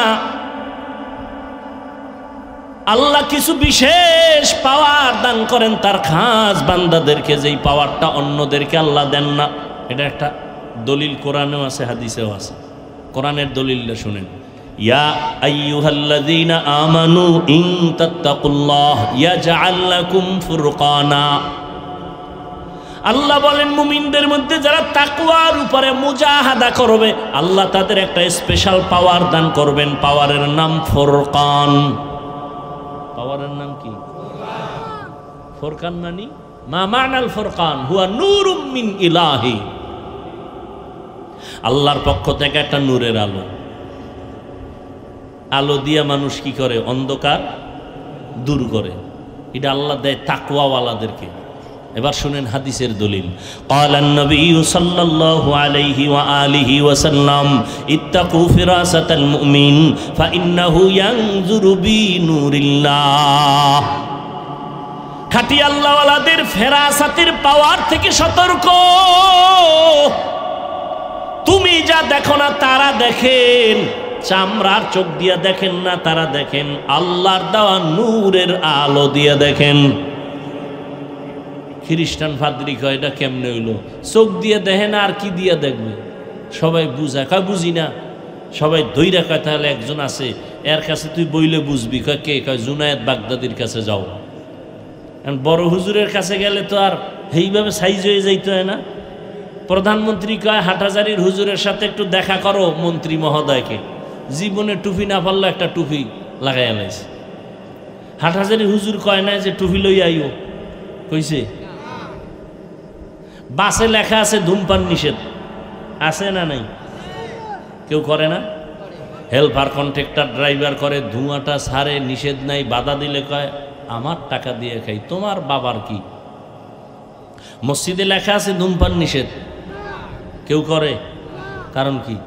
আল্লাহ কিছু বিশেষ পাওয়ার দান করেন তার খাস বান্দাদেরকে, যেই পাওয়ারটা অন্যদেরকে আল্লাহ দেন না। এটা একটা দলিল কোরআনেও আছে, হাদিসেও আছে। কোরআনের দলিলটা শুনেন। ইয়া আইয়ুহাল্লাযীনা আমানু ইন তাত্তাকুল্লাহ ইয়াজআল লাকুম ফুরকানা। আল্লাহ বলেন মুমিনদের মধ্যে যারা তাকওয়ার উপরে মুজাহাদা করবে, আল্লাহ তাদের একটা স্পেশাল পাওয়ার দান করবেন। পাওয়ারের নাম ফুরকান। পাওয়ারের নাম কি? ফুরকান মানে মা মানাল ফুরকান হুয়া নূরুম মিন ইলাহি। আল্লাহর পক্ষ থেকে একটা নূরের আলো। আলো দিয়া মানুষ কি করে? অন্ধকার দূর করে। এটা আল্লাহ দেয় তাকওয়াওয়ালাদেরকে। এবার শুনেন হাদিসের দলিল। ক্বালান নবী সাল্লাল্লাহু আলাইহি ওয়া আলিহি ওয়াসাল্লাম ইত্তাকু ফিরাসাতাল মুমিন ফাইন্নাহু ইয়ানজুরু বিনুরিল্লাহ। খাঁটি আল্লাহওয়ালাদের ফেরাসাতের পাওয়ার থেকে সতর্ক। তুমি যা দেখো না তারা দেখেন, চামড়ার চোখ দিয়া দেখেন না, তারা দেখেন আল্লাহর দেওয়া নূরের আলো দিয়া দেখেন। খ্রিস্টান ফাদরি কয় এটা কেমনে হইলো? চোখ দিয়ে দেখে না আর কি দিয়ে দেখবে? সবাই বুঝা কয় বুঝি না, সবাই ধৈরা কয় তাহলে একজন আছে এর কাছে তুই বইলে বুঝবি। কয় কে? কয় জুনায়েদ বাগদাদির কাছে যাও। বড় হুজুরের কাছে গেলে তো আর এইভাবে সাইজ হয়ে যাইতে হয় না। প্রধানমন্ত্রী কয় হাটহাজারীর হুজুরের সাথে একটু দেখা করো মন্ত্রী মহোদয়কে। জীবনে টুপি না পারলো একটা টুপি লাগাইয়া লাইছে। হাটহাজারী হুজুর কয় না যে টুপি লই আইও, কইছে? বাসে লেখা আছে ধূমপান নিষেধ, আছে না নাই? কেউ করে না? হেল্পার কন্ট্রাক্টর ড্রাইভার করে, ধোঁয়াটা ছাড়ে, নিষেধ নাই। বাধা দিলে কয় আমার টাকা দিয়ে খাই, তোমার বাবার কি? মসজিদে লেখা আছে ধূমপান নিষেধ, কেউ করে? কারণ কি?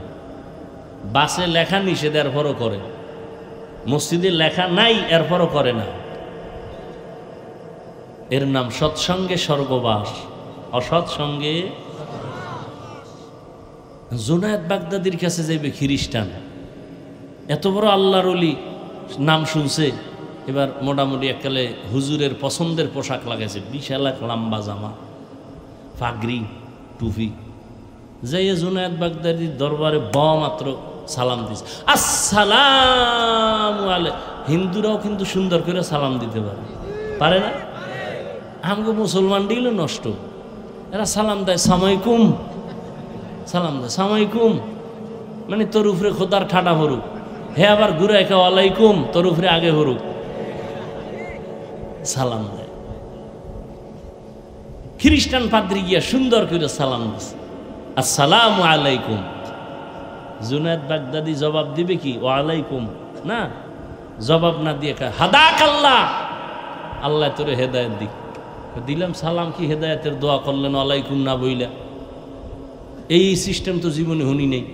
বাসে লেখা নিষেধ এরপরও করে, মসজিদে লেখা নাই এরপরও করে না। এর নাম সৎসঙ্গে স্বর্গবাস, অসৎসঙ্গে। জুনায়েদ বাগদাদির কাছে যাইবে খ্রিস্টান, এত বড় আল্লাহর ওলি, নাম শুনছে। এবার মোটামুটি এককালে হুজুরের পছন্দের পোশাক লাগাইছে, বিশাল এক লম্বা জামা, পাগড়ি, টুপি। যাইয়া জুনায়েদ বাগদাদির দরবারে মাত্র সালাম দিছে, আসসালামু আলাইকুম। হিন্দুরাও কিন্তু সুন্দর করে সালাম দিতে পারে না? আমগো মুসলমান দিল নষ্ট, এরা সালাম দেয় সামাইকুম, সালাম দেয় সামাইকুম, মানে তোর উপরে খোদার ঠাটা হরুক। হে আবার ঘুরে একা ওয়ালাইকুম, তোর উপরে আগে হরুক, সালাম দেয়। খ্রিস্টান পাদ্রী গিয়া সুন্দর করে সালাম দিছে, আসসালামু আলাইকুম। জুনায়েদ বাগদাদি জবাব দিবে কি? ওয়ালাইকুম না, জবাব না দিয়ে হাদাক আল্লাহ, আল্লাহ তোরে হেদায়েত দিক। দিলাম সালাম, কি হেদায়েতের দোয়া করলেন ওয়ালাইকুম না বইলা? এই সিস্টেম তো জীবনে শুনি নেই।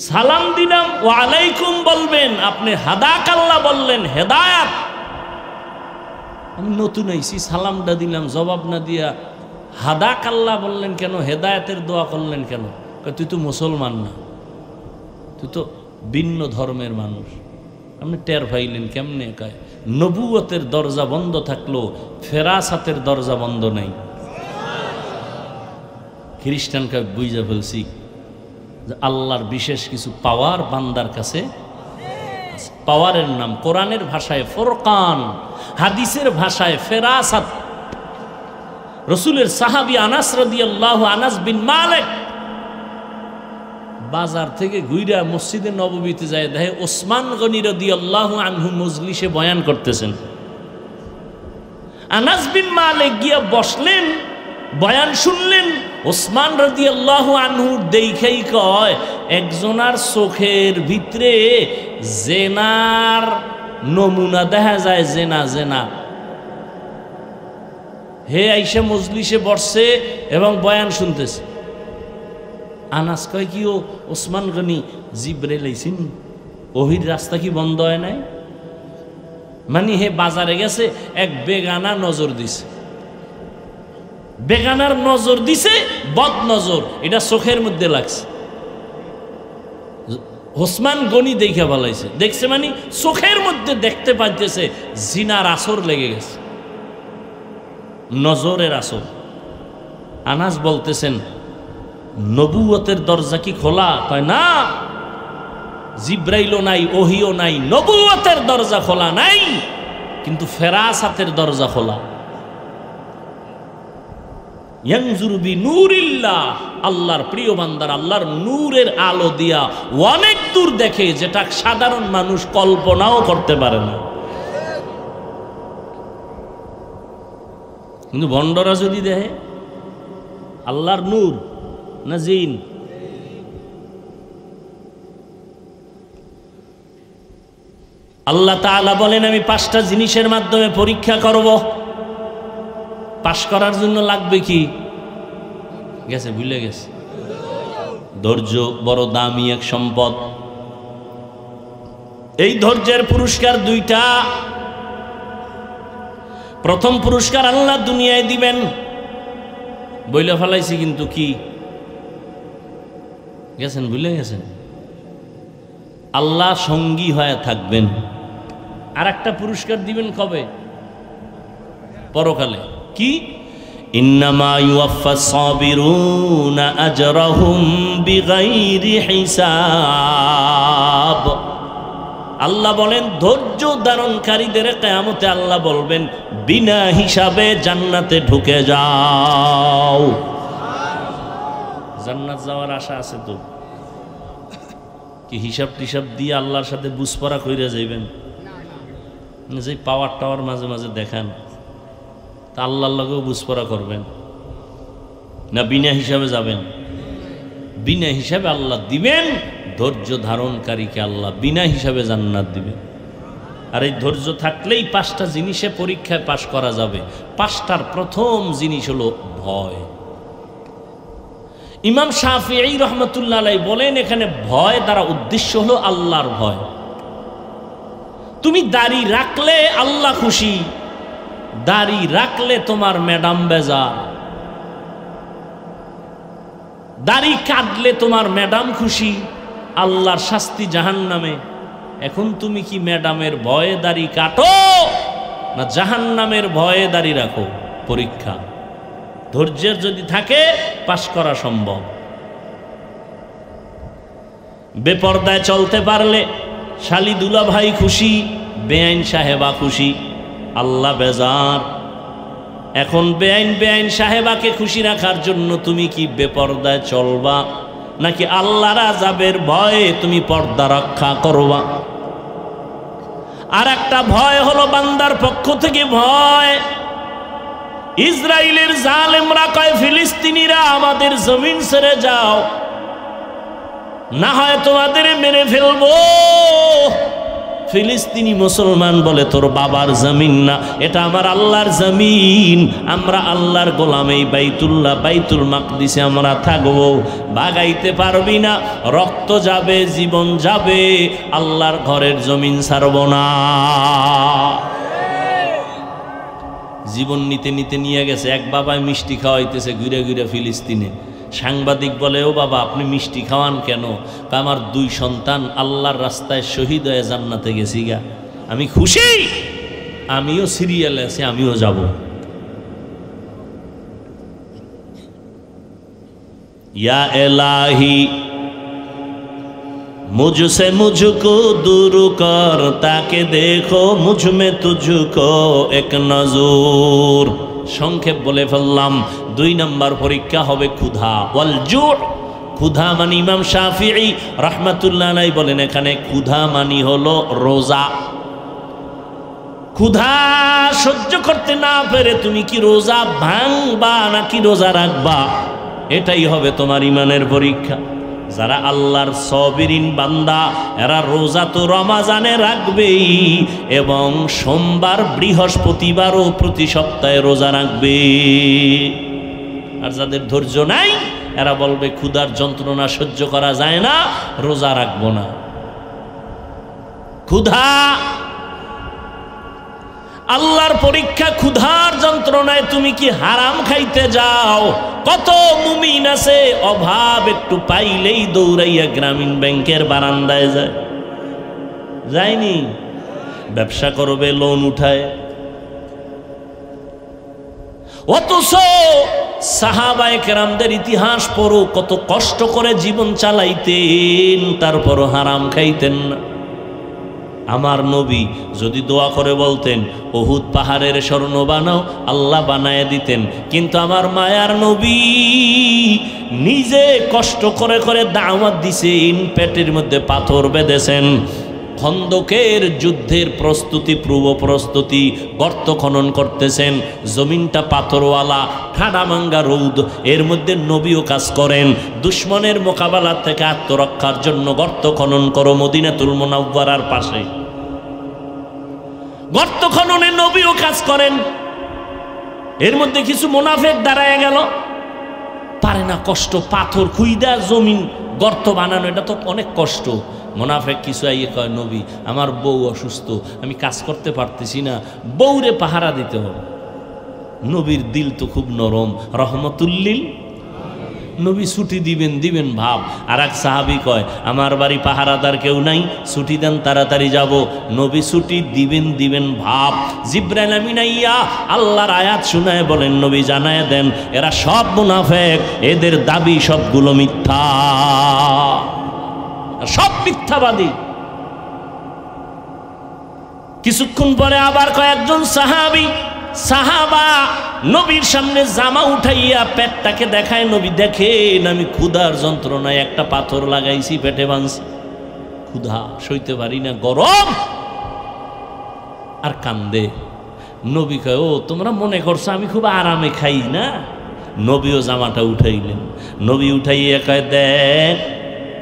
সালাম দিলাম ওয়ালাইকুম বলবেন, আপনি হাদাক আল্লাহ বললেন, হেদায়াত। আমি নতুন আইছি, সালামটা দিলাম, জবাব না দিয়া হাদাক আল্লাহ বললেন কেন? হেদায়েতের দোয়া করলেন কেন? তুই তো মুসলমান না, তুই তো ভিন্ন ধর্মের মানুষ। আপনি টের পাইলেন কেমনে? কয় নবুয়তের দরজা বন্ধ থাকলো, ফেরাসাতের দরজা বন্ধ নেই। খ্রিস্টানকে বুঝা ফেলছি যে আল্লাহর বিশেষ কিছু পাওয়ার বান্দার কাছে। পাওয়ারের নাম কোরআনের ভাষায় ফুরকান, হাদিসের ভাষায় ফেরাসাত। রসুলের সাহাবী আনাস রাদিয়াল্লাহু আনাস বিন মালিক বাজার থেকে ঘুইরা মসজিদে নববীতে যায়, দেখে ওসমান গনি রাদিয়াল্লাহু আনহু মজলিসে বয়ান করতেছেন। আনাস বিন মালিক গিয়া বসলেন, বয়ান শুনলেন। ওসমান রাদিয়াল্লাহু আনহু দেখাই কয় একজনার চোখের ভিতরে জেনার নমুনা দেখা যায়, জেনা জেনা। হে আইসা মজলিসে বসছে এবং বয়ান শুনতেছে। আনাস কয় কি ও ওসমান গনি জিব্রাইল আইছেন, ওহির রাস্তা কি বন্ধ হয় নাই? মানে হে বাজারে গেছে, এক বেগানা নজর দিছে, বেগানার নজর দিছে, বদ নজর, এটা চোখের মধ্যে লাগছে। ওসমান গনি দেখা বলাইছে, দেখছে মানে চোখের মধ্যে দেখতে পাইতেছে জিনার আসর লেগে গেছে, নজরের আসর। আনাস বলতেছেন নবুয়তের দরজা কি খোলা? কয় না, জিব্রাইলও নাই, ওহিও নাই, নবুয়তের দরজা খোলা নাই, কিন্তু ফেরাসাতের দরজা খোলা। ইয়ানজুরু বিনুরিল্লাহ, আল্লাহর প্রিয় বান্দার আল্লাহর নূরের আলো দিয়া অনেক দূর দেখে, যেটা সাধারণ মানুষ কল্পনাও করতে পারে না। কিন্তু ভণ্ডরা যদি দেখে আল্লাহর নূর না জিন? আল্লাহ তাআলা বলেন আমি 5টা জিনিসের মাধ্যমে পরীক্ষা করব। পাশ করার জন্য লাগবে কি? গেছে, ভুলে গেছে। ধৈর্য বড় দামি এক সম্পদ। এই ধৈর্যের পুরস্কার দুইটা। প্রথম পুরস্কার আল্লাহ দুনিয়ায় দিবেন, বইলে ফেলাইছি কিন্তু কি গেছেন, ভুলে গেছেন। আল্লাহ সঙ্গী হয়ে থাকবেন। আর একটা পুরস্কার দিবেন কবে? পরকালে। কি? ইন্নামা ইউয়াফফাস সাবিরুনা আজরাহুম বিগাইরি হিসাব। আল্লাহ বলেন ধৈর্য ধারণকারীদের কিয়ামতে আল্লাহ বলবেন বিনা হিসাবে জান্নাতে ঢুকে যাও। জান্নাত যাওয়ার আশা আছে তো? কি হিসাব টিসাব দিয়ে আল্লাহর সাথে বুঝপড়া কইরা যাইবেন? যে পাওয়ার টাওয়ার মাঝে মাঝে দেখান, তা আল্লাহর লগেও বুঝপড়া করবেন না? বিনা হিসাবে যাবেন? বিনা হিসাবে আল্লাহ দিবেন। ধৈর্য ধারণকারীকে আল্লাহ বিনা হিসাবে জান্নাত দিবেন। আর এই ধৈর্য থাকলেই 5টা জিনিসে পরীক্ষায় পাশ করা যাবে। 5টার প্রথম জিনিস হলো ভয়। ইমাম শাফিঈ রহমতুল্লাহ আলাইহি বলেন এখানে ভয় দ্বারা উদ্দেশ্য হলো আল্লাহর ভয়। তুমি দাড়ি রাখলে আল্লাহ খুশি, দাড়ি রাখলে তোমার ম্যাডাম বেজার, দাড়ি কাটলে তোমার ম্যাডাম খুশি, আল্লাহর শাস্তি জাহান্নামে। এখন তুমি কি ম্যাডামের ভয়ে দাড়ি কাটো না জাহান্নামের ভয়ে দাড়ি রাখো? পরীক্ষা। ধৈর্যের যদি থাকে পাশ করা সম্ভব। বেপরদায় চলতে পারলে শালি দুলা ভাই খুশি, বেআইন সাহেবা খুশি, আল্লাহ বেজার। এখন বেআইন সাহেবাকে খুশি রাখার জন্য তুমি কি বেপরদায় চলবা নাকি আল্লাহর আযাবের ভয়ে তুমি পর্দা রক্ষা করবা? আর একটা ভয় হলো বান্দার পক্ষ থেকে ভয়। ইসরায়েলের জালেমরা কয় ফিলিস্তিনিরা আমাদের জমিন ছেড়ে যাও, না হয় তোমাদের মেরে ফেলবো। ফিলিস্তিনি মুসলমান বলে তোর বাবার জমিন না, এটা আমার আল্লাহর জমিন, আমরা আল্লাহর গোলাম, এই বাইতুল মাকদিসে আমরা থাকবো, বাগাইতে পারবি না, রক্ত যাবে, জীবন যাবে, আল্লাহর ঘরের জমিন ছাড়ব না। জীবন নিতে নিতে নিয়ে গেছে। এক বাবায় মিষ্টি খাওয়াইতেছে ঘুরে ঘুরে ফিলিস্তিনে। সাংবাদিক বলে ও বাবা আপনি মিষ্টি খাওয়ান কেন? আমার 2 সন্তান আল্লাহর রাস্তায় শহীদ হয়ে জান্নাতে গেছি গা, আমি খুশি, আমিও সিরিয়ালে আছি, আমিও যাব। ইয়া এলাহি मुझसे मुझको दूर कर ताके देखो मुझ में तुझको एक नजर। সংক্ষেপ বলে ফেললাম। 2 নম্বর পরীক্ষা হবে ক্ষুধা, ওয়াল জু। ক্ষুধা মানে ইমাম শাফিঈ রাহমাতুল্লাহ আলাইহি বলেন এখানে ক্ষুধা মানে হলো রোজা। ক্ষুধা সহ্য করতে না পেরে তুমি কি রোজা ভাঙবা নাকি রোজা রাখবা, এটাই হবে তোমার ইমানের পরীক্ষা। যারা আল্লাহর সাবিরিন বান্দা এরা রোজা তো রমাজানে রাখবেই এবং সোমবার বৃহস্পতিবারও প্রতি সপ্তাহে রোজা রাখবে। আর যাদের ধৈর্য নাই এরা বলবে ক্ষুধার যন্ত্রণা সহ্য করা যায় না, রোজা রাখবো না। ক্ষুধা আল্লাহর পরীক্ষা। ক্ষুধার যন্ত্রণায় তুমি কি হারাম খাইতে যাও? কত মুমিন আছে অভাব একটু পাইলেই দৌড়াইয়া গ্রামীণ ব্যাংকের বারান্দায় যায়, যায়নি? ব্যবসা করবে লোন উঠায়। অথচ সাহাবায়ে কেরামদের ইতিহাস পড়ো, কত কষ্ট করে জীবন চালাইতেন, তারপরও হারাম খাইতেন না। আমার নবী যদি দোয়া করে বলতেন উহুদ পাহাড়ের স্বর্ণ বানাও, আল্লাহ বানায় দিতেন। কিন্তু আমার মায়ার নবী নিজে কষ্ট করে করে দাওয়াত দিছেন, পেটের মধ্যে পাথর বেঁধেছেন। খন্দকের যুদ্ধের প্রস্তুতি, পূর্ব প্রস্তুতি, গর্ত খনন করতেছেন, জমিনটা পাথরওয়ালা, ঠাডামাঙ্গা রৌদ, এর মধ্যে নবীও কাজ করেন। দুশ্মনের মোকাবেলা থেকে আত্মরক্ষার জন্য গর্ত খনন করো মদিনাতুল মুনাওয়ারার পাশে। গর্ত খননে নবীও কাজ করেন। এর মধ্যে কিছু মুনাফিক দাঁড়ায় গেল, পারে না, কষ্ট, পাথর খুইদা জমিন গর্ত বানানো, এটা তো অনেক কষ্ট। মুনাফিক কিছু আইয়ে কয়, নবী আমার বউ অসুস্থ, আমি কাজ করতে পারতেছি না, বউরে পাহারা দিতে হবে। নবীর দিল তো খুব নরম, রহমতুল্লিল, নবী ছুটি দিবেন ভাব। আর এক সাহাবি কয়, আমার বাড়ি পাহারাদার কেউ নাই, ছুটি দেন, তাড়াতাড়ি যাব। নবী ছুটি দিবেন ভাব। জিবরাইল আমিন আইয়া আল্লাহর আয়াত শুনায় বলেন, নবী জানায় দেন, এরা সব মুনাফিক, এদের দাবি সবগুলো মিথ্যা, সব মিথ্যাবাদী। কিছুক্ষণ পরে আবার কয়েকজন সাহাবা নবীর সামনে জামা উঠাইয়া পেটটাকে দেখায়। নবী দেখেন, আমি ক্ষুধার যন্ত্রণায় একটা পাথর লাগাইছি, পেটে বাঁধছি, ক্ষুধা সইতে পারি না, গরম। আর কান্দে। নবী কয়, ও তোমরা মনে করছো আমি খুব আরামে খাই না? নবীও জামাটা উঠাইলেন। নবী উঠাইয়া কয়, দেখ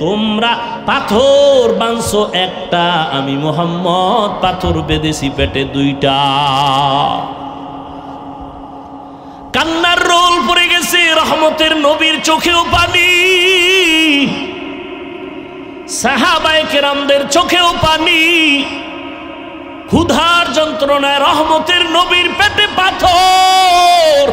তোমরা পাথর বাঁধছো একটা, আমি মুহাম্মদ পাথর বেঁধেছি পেটে দুইটা। কান্নার রোল পড়ে গেছে, রহমতের নবীর চোখেও পানি, সাহাবায়ে কেরামদের চোখেও পানি। ক্ষুধার যন্ত্রণায় রহমতের নবীর পেটে পাথর,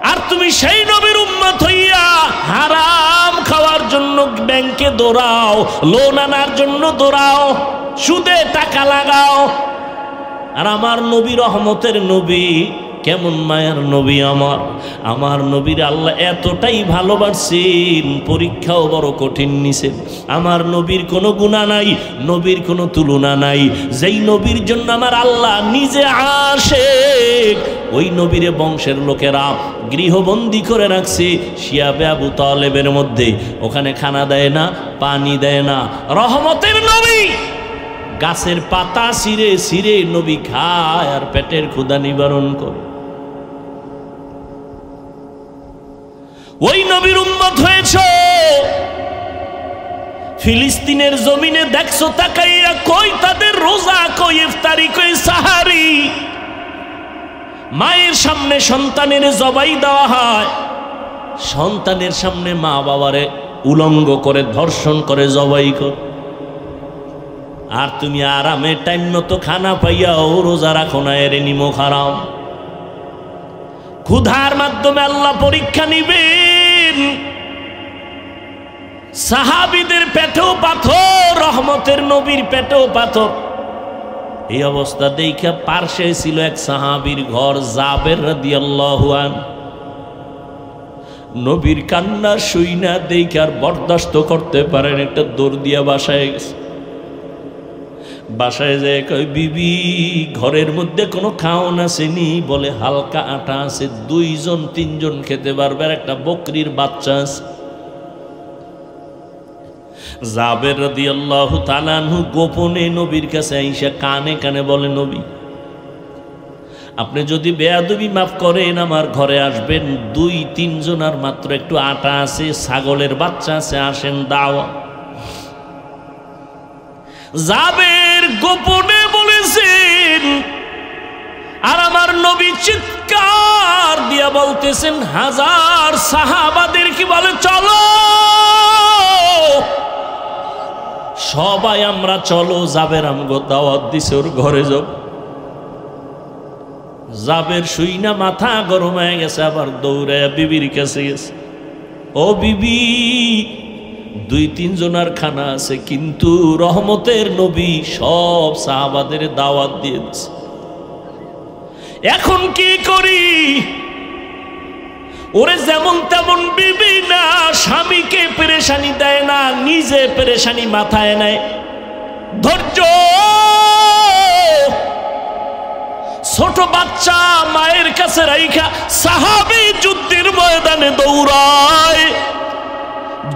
আর তুমি সেই নবীর উম্মত হইয়া হারাম খাওয়ার জন্য ব্যাংকে দৌড়াও, লোন আনার জন্য দৌড়াও, সুদে টাকা লাগাও। আর আমার নবী রহমতের নবী, কেমন মায়ার নবী আমার নবীর আল্লাহ এতটাই ভালোবাসেন, পরীক্ষাও বড় কঠিন নিছেন। আমার নবীর কোনো গুনাহ নাই, নবীর কোনো তুলনা নাই। যেই নবীর জন্য আমার আল্লাহ নিজে আশিক, ওই নবীরে বংশের লোকেরা গৃহবন্দী করে রাখছে শিয়াবে আবু তালেবের মধ্যে। ওখানে খানা দেয় না, পানি দেয় না। রহমতের নবী গাছের পাতা ছিঁড়ে নবী খায় আর পেটের ক্ষুধা নিবারণ করে। ওই নবীর উম্মত হয়েছ, ফিলিস্তিনের জমিনে দেখছো তাকাইয়া, কই তাদের রোজা, কই ইফতারি, কই সাহারি। মায়ের সামনে সন্তানের জবাই দেওয়া হয়, সন্তানের সামনে মা বাবারে উলঙ্গ করে ধর্ষণ করে জবাই করে। আর তুমি আরামে টাইম মতো খানা পাইয়াও রোজা রাখো না, এর নিমক হারাম। ক্ষুধার মাধ্যমে আল্লাহ পরীক্ষা নিবেন। সাহাবীদের পেটেও পাথর, রহমতের নবীর পেটেও পাথর। এই অবস্থা দেখা পার্শ্বে ছিল এক সাহাবীর ঘর, জাবের রাদিয়াল্লাহু আনহু। নবীর কান্না শুইনা দেখে আর বরদাস্ত করতে পারেন, একটা দৌড় দিয়া বাসায় গেছে। বাসায় যায় কই, বিবি ঘরের মধ্যে কোনো খাওন আসেনি? বলে হালকা আটা আছে, 2-3 খেতে পারবে, আর একটা বকরির বাচ্চা আছে। জাবের রাদিয়াল্লাহু তাআলা আনহু গোপনে নবীর কাছে আইসা কানে কানে বলে, নবী আপনি যদি বেয়াদবি মাফ করেন, আমার ঘরে আসবেন, 2-3 জনার মাত্র একটু আটা আছে, ছাগলের বাচ্চা আছে, আসেন দাওয়া। জাবের গোপনে বলেছেন, আর আমার নবী চিৎকার দিয়া বলতেছেন, হাজার সাহাবাদের কি বলে, চলো সবাই আমরা চলো। জাবের আমগো দাওয়াত দিছে, ওর ঘরে যাব। জাবের শুই না মাথা গরম হয়ে গেছে, আবার দৌড়ে বিবির কাছে গেছে। ও বিবি, 2-3 জনার খানা আছে, কিন্তু রহমতের নবী সব সাহাবাদের দাওয়াত দিয়েছে, এখন কি করি? ওরে যেমন তেমন বিবি না, স্বামীকে পেরেশানি দেয় না, নিজে পেরেশানি মাথায় নেয়। ধৈর্য, ছোট বাচ্চা মায়ের কাছে রাইখা সাহাবী যুদ্ধের ময়দানে দৌড়ায়।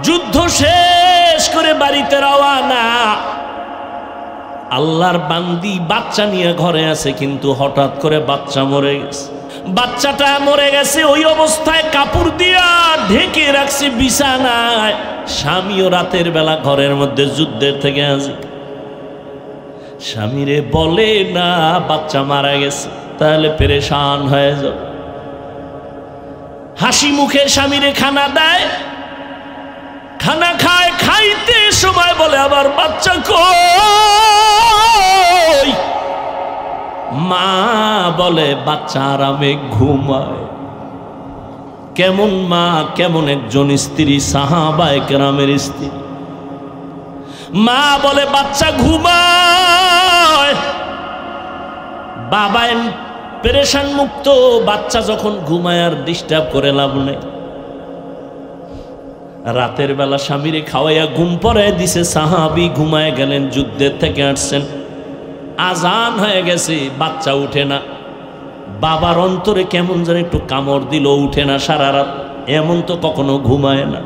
যুদ্ধ শেষ করে বাড়িতে রওয়ানা। আল্লাহর বান্দি বাচ্চা নিয়ে ঘরে আছে, কিন্তু হঠাৎ করে বাচ্চা মরে গেছে। বাচ্চাটা মরে গেছে, ওই অবস্থায় কাপড় দিয়া ঢেকে রাখছে বিছানায়। স্বামীও রাতের বেলা ঘরের মধ্যে যুদ্ধের থেকে আসে, স্বামীরে বলে না বাচ্চা মারা গেছে। তাহলে পেরেশান হয়ে যাবে। হাসি মুখে স্বামীরে খানা দেয়, খানা খায়, খাইতে সময় বলে আবার বাচ্চা কই? মা বলে বাচ্চা আরামে ঘুমায়। কেমন মা, কেমন একজন স্ত্রী, সাহাবায়ে কেরামের স্ত্রী। মা বলে বাচ্চা ঘুমায়, বাবা পেরেশান মুক্ত। বাচ্চা যখন ঘুমায় আর ডিস্টার্ব করে লাভ নেই। রাতের বেলা স্বামীরে খাওয়াইয়া ঘুম পড়ায় দিছে, সাহাবী ঘুমায় গেলেন, যুদ্ধের থেকে আসছেন, আজান হয়ে গেছে, বাচ্চা উঠে না। বাবার অন্তরে কেমন যেন একটু কামড় দিল, উঠে না সারা রাত। এমন তো কখনো ঘুমায় না।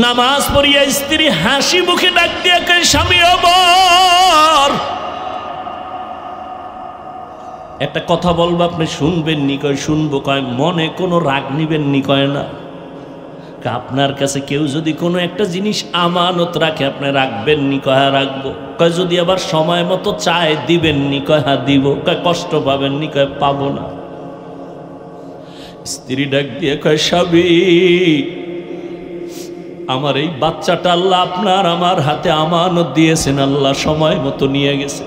নামাজ পড়িয়া স্ত্রী হাসি মুখে ডাক দিয়া কয়, স্বামী আমার একটা কথা বলবো, আপনি শুনবেন নি? কয় শুনবো। কয় মনে কোনো রাগ নিবেন নি? কয় না। আপনার কাছে কেউ যদি কোনো একটা জিনিস আমানত রাখে, আপনি রাখবেন নি? কয় রাখবো। কয় যদি আবার সময় মতো চায় দিবেন নি? কয় হ্যাঁ দিব। কয় কষ্ট পাবেন নি? কয় পাবো না। স্ত্রী ডাক দিয়ে কয়, স্বামী আমার এই বাচ্চাটা আল্লাহ আপনার আমার হাতে আমানত দিয়েছেন, আল্লাহ সময় মতো নিয়ে গেছে।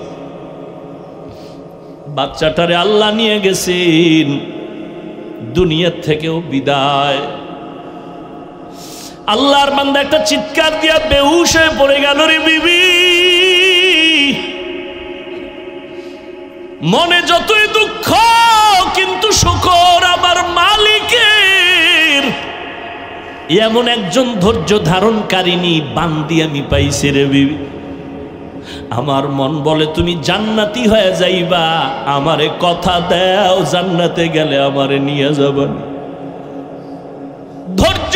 বাচ্চাটারে আল্লাহ নিয়ে গেছেন, দুনিয়ার থেকেও বিদায়। আল্লাহর বান্দা একটা চিৎকার দিয়া বেহুশ হয়ে পড়ে গেল। রে বিবি, মনে যতই দুঃখ, কিন্তু শুকর আমার মালিকের এমন একজন ধৈর্য ধারণকারিনী বান্দি আমি পাইছি। রে বিবি, আমার মন বলে তুমি জান্নাতি হয়ে যাইবা, আমারে কথা দাও, জান্নাতে গেলে আমারে নিয়ে যাবেন। ধৈর্য।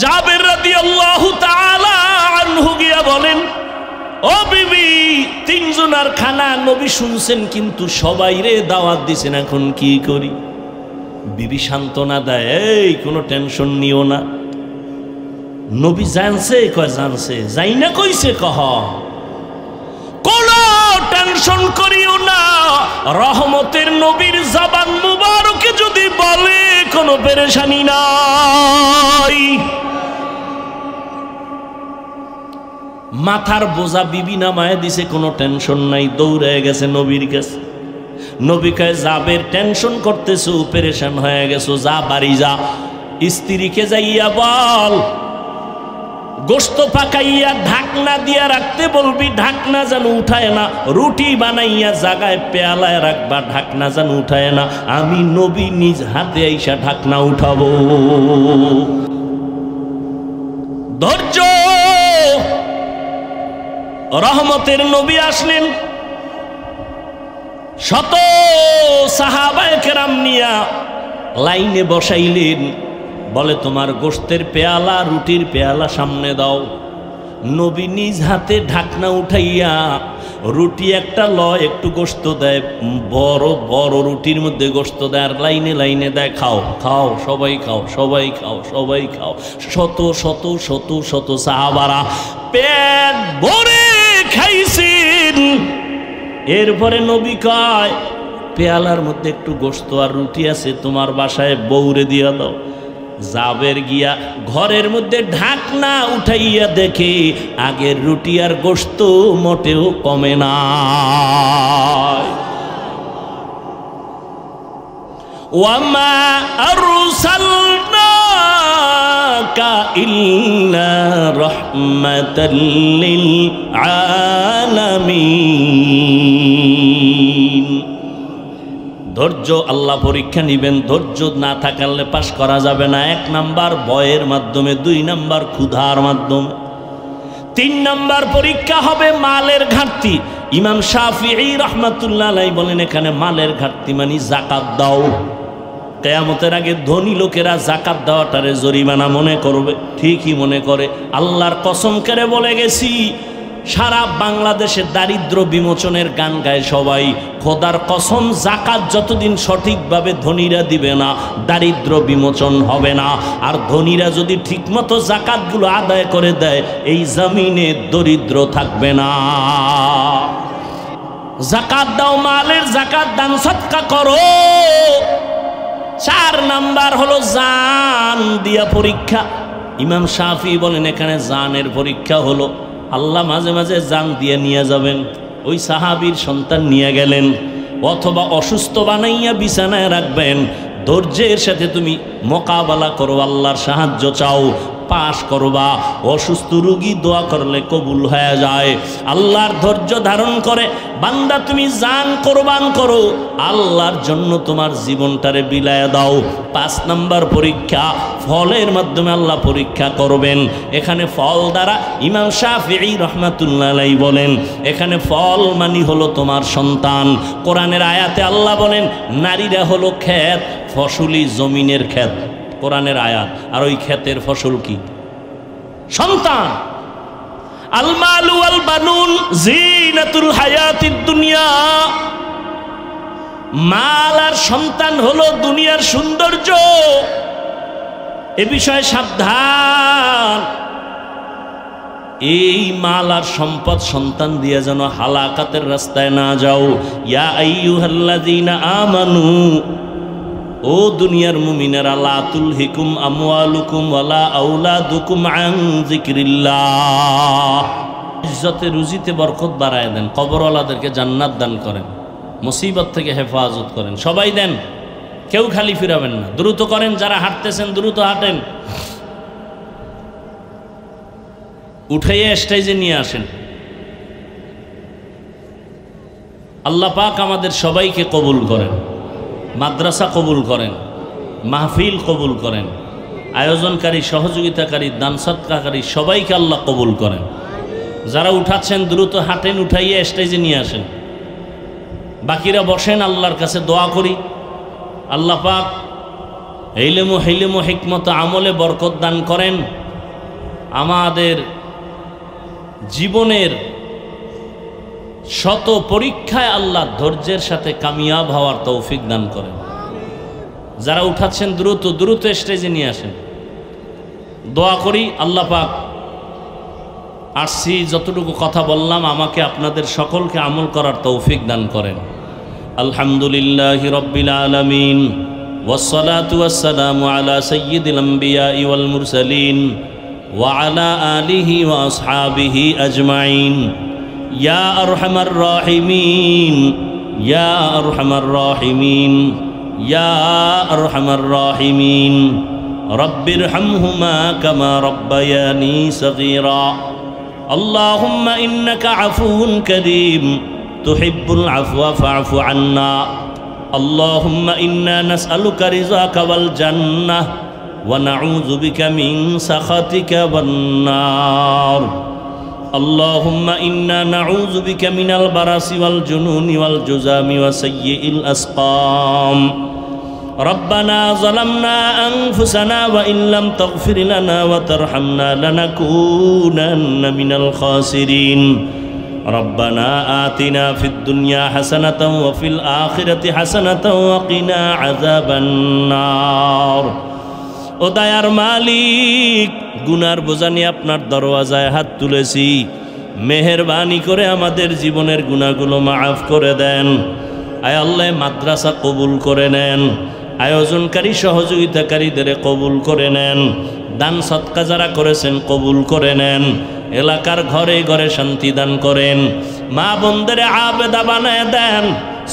জাবের রাদিয়াল্লাহু তাআলা আনহু গিয়া বলেন, ও বিবি, তিনজনের খানা নবী শুনছেন, কিন্তু সবাই রে দাওয়াত দিছেন, এখন কি করি? বিবি সান্ত্বনা দেয়, এই কোনো টেনশন নিও না। নবী জানছে? কয় জানছে। যাই না কইছে? কহ কোন টেনশন করিও না, রহমতের নবীর জবান মুবারকে যদি বলে কোনো পেরেশানি নাই। মাথার বোঝা বিবি নামায় দিছে, কোনো টেনশন নাই, দৌড়ে গেছে নবীর কাছে। নবী কয়, যাবের টেনশন করতেছো, পেরেশান হয়ে গেছো, যা বাড়ি যা, স্ত্রীকে যাইয়া বল গোশত পাকাইয়া ঢাকনা দিয়া রাখতে বলবি, ঢাকনা যেন উঠায় না। রুটি বানাইয়া জাগায় পেয়ালায় রাখবা, ঢাকনা যেন উঠায় না। আমি নবী নিজ হাতে আইসা ঢাকনা উঠাবো। ধৈর্য। রহমতের নবী আসলেন, শত সাহাবায়ে কেরাম নিয়া লাইনে বসাইলেন। বলে তোমার গোশতের পেয়ালা, রুটির পেয়ালা সামনে দাও। নবী নিজ হাতে ঢাকনা উঠাইয়া রুটি একটা লয়, একটু গোশত দেয়, বড় বড় রুটির মধ্যে গোশত দেয়, আর লাইনে লাইনে দেয়, খাও খাও, সবাই খাও, সবাই খাও, সবাই খাও। শত শত শত শত সাহাবারা পেট ভরে খাইছেন। এরপরে নবী কয়, পেয়ালার মধ্যে একটু গোশত আর রুটি আছে, তোমার বাসায় বউরে দিয়া দাও। জাবের গিয়া ঘরের মধ্যে ঢাকনা উঠাইয়া দেখে আগের রুটি আর গোশত মোটেও কমে না। ওয়ামা আরসালনাকা ইল্লা রাহমাতাল লিল আলামিন। ধৈর্য আল্লাহ পরীক্ষা নিবেন, ধৈর্য না থাকলে পাশ করা যাবে না। 1 নাম্বার ভয়ের মাধ্যমে, 2 নাম্বার ক্ষুধার মাধ্যমে, 3 নাম্বার পরীক্ষা হবে মালের ঘাটতি। ইমাম শাফিঈ রাহমাতুল্লাহ আলাইহি বলেন, এখানে মালের ঘাটতি মানে যাকাত দাও। কিয়ামতের আগে ধনী লোকেরা যাকাত দেওয়াটারে জরিমানা মনে করবে, ঠিকই মনে করে। আল্লাহর কসম করে বলে গেছি, সারা বাংলাদেশে দারিদ্র বিমোচনের গান গায় সবাই। খোদার কসম, জাকাত যতদিন সঠিকভাবে ধনীরা দিবে না, দারিদ্র বিমোচন হবে না। আর ধনীরা যদি ঠিকমতো জাকাতগুলো আদায় করে দেয়, এই জমিনে দরিদ্র থাকবে না। জাকাত দাও, মালের জাকাত দান সদকা করো। 4 নাম্বার হলো জান দিয়া পরীক্ষা। ইমাম শাফি বলেন এখানে জানের পরীক্ষা হলো, আল্লাহ মাঝে মাঝে জান দিয়ে নিয়ে যাবেন। ওই সাহাবীর সন্তান নিয়ে গেলেন, অথবা অসুস্থ বানাইয়া বিছানায় রাখবেন। ধৈর্যের সাথে তুমি মোকাবেলা করো, আল্লাহর সাহায্য চাও, পাশ করবা। অসুস্থ রোগী দোয়া করলে কবুল হয়ে যায়। আল্লাহর ধৈর্য ধারণ করে বান্দা তুমি জান কোরবান করো, আল্লাহর জন্য তোমার জীবনটারে বিলায় দাও। 5 নাম্বার পরীক্ষা, ফলের মাধ্যমে আল্লাহ পরীক্ষা করবেন। এখানে ফল দ্বারা ইমাম শাফিঈ রাহমাতুল্লাহ আলাইহি বলেন, এখানে ফল মানে হলো তোমার সন্তান। কোরআনের আয়াতে আল্লাহ বলেন নারীরা হলো ক্ষেত, ফসলি জমিনের ক্ষেত, কোরআনের আয়াত। আর ওই ক্ষেতের ফসল কি? সন্তান। আল মালু ওয়াল বানুন জিনাতুল হায়াতিদ দুনিয়া। মাল আর সন্তান হলো দুনিয়ার সৌন্দর্য। এ বিষয়ে সাবধান। এই মাল আর সম্পদ সন্তান দিয়ে যেন হালাকাতের রাস্তায় না যাও। ইয়া আইয়ুহাল্লাযীনা আমানু, ও দুনিয়ার মুমিনেরা, লা তুলহিকুম আমওয়ালুকুম ওয়ালা আওলাদুকুম আন যিকরিল্লাহ। ইজ্জতে রুজিতে বরকত বাড়ায় দেন, কবরওয়ালাদেরকে জান্নাত দান করেন, মুসিবত থেকে হেফাজত করেন। সবাই দেন, কেউ খালি ফিরাবেন না। দ্রুত করেন, যারা হাঁটতেছেন দ্রুত হাঁটেন। উঠাইয়ে স্টেজে নিয়ে আসেন। আল্লাহ পাক আমাদের সবাইকে কবুল করেন, মাদ্রাসা কবুল করেন, মাহফিল কবুল করেন, আয়োজনকারী, সহযোগিতাকারী, দান সদকাকারী সবাইকে আল্লাহ কবুল করেন। যারা উঠাচ্ছেন দ্রুত হাঁটেন, উঠাইয়ে স্টেজে নিয়ে আসেন। বাকিরা বসেন, আল্লাহর কাছে দোয়া করি আল্লাহ পাক ইলম ও হিকমত আমলে বরকত দান করেন। আমাদের জীবনের শত পরীক্ষায় আল্লাহ ধৈর্যের সাথে কামিয়াব হওয়ার তৌফিক দান করেন। যারা উঠাচ্ছেন দ্রুত দ্রুত স্টেজে নিয়ে আসেন। দোয়া করি আল্লাহ পাক আসছি যতটুকু কথা বললাম আমাকে আপনাদের সকলকে আমল করার তৌফিক দান করেন। আলহামদুলিল্লাহি রাব্বিল আলামিন ওয়াসসালাতু ওয়াসসালামু আলা সাইয়্যিদিল আমবিয়াই ওয়াল মুরসালিন ওয়া আলা আলিহি ওয়া আসহাবিহি আজমাইন। ইয়া আরহামার রাহিমিন, ইয়া আরহামার রাহিমিন, ইয়া আরহামার রাহিমিন। রব্বিরহামহুমা কামা রাব্বায়ানি সগীরা। আল্লাহুম্মা ইন্নাকা আফুউন কারীম তুহিব্বুল আফওয়া ফা'ফু আন্না। আল্লাহুম্মা ইন্না নাসআলুকা রিযাকা ওয়াল জান্নাহ ওয়া নাউযু বিকা মিন সাখাতিকা ওয়ান নার। আল্লাহুম্মা ইন্না নাউযু বিকা মিনাল বারাসি ওয়াল জুনুনি ওয়াল জুযামি ওয়া সাইয়্যিল আসকাম। রব্বানা যালামনা আনফুসানা ওয়া ইল্লাম তাগফির লানা ওয়া তারহামনা লানাকুনান্না মিনাল খাসিরিন। রব্বানা আতিনা ফিদ দুনিয়া হাসানাতাও ওয়া ফিল আখিরাতি হাসানাতাও ওয়া কিনা আযাবান নার। ও দয়ার মালিক, গুনার বোঝা নিয়ে আপনার দরওয়াজায় হাত তুলেছি, মেহেরবানি করে আমাদের জীবনের গুনাহগুলো মাফ করে দেন। আয় আল্লাহ, মাদ্রাসা কবুল করে নেন, আয়োজনকারী সহযোগিতাকারীদের কবুল করে নেন, দান সদকা যারা করেছেন কবুল করে নেন, এলাকার ঘরে ঘরে শান্তি দান করেন, মা বোনদের আবেদা বানায় দেন,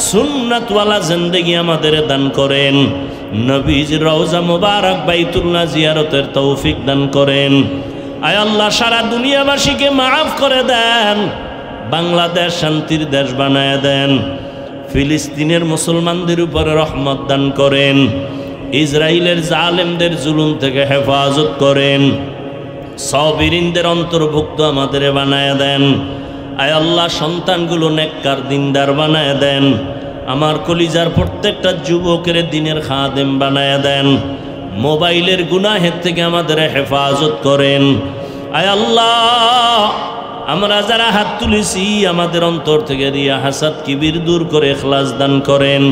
সুন্নাতওয়ালা জিন্দেগি আমাদের দান করেন, নবীজির রওজা মুবারক বাইতুল্লাহ জিয়ারতের তৌফিক দান করেন। আয় আল্লাহ, সারা দুনিয়াবাসীকে মাফ করে দেন, বাংলাদেশ শান্তির দেশ বানায় দেন, ফিলিস্তিনের মুসলমানদের উপরে রহমত দান করেন, ইসরায়েলের জালেমদের জুলুম থেকে হেফাজত করেন, সাবিরিনদের অন্তর্ভুক্ত আমাদের বানায় দেন। আয় আল্লাহ, সন্তানগুলো নেককার দিনদার বানায় দেন, আমার কলিজার প্রত্যেকটা যুবকের দিনের খাদেম বানায় দেন, মোবাইলের গুনাহের থেকে আমাদের হেফাজত করেন। আয় আল্লাহ, আমরা যারা হাত তুলেছি আমাদের অন্তর থেকে রিয়া হাসাদ কিবির দূর করে ইখলাস দান করেন।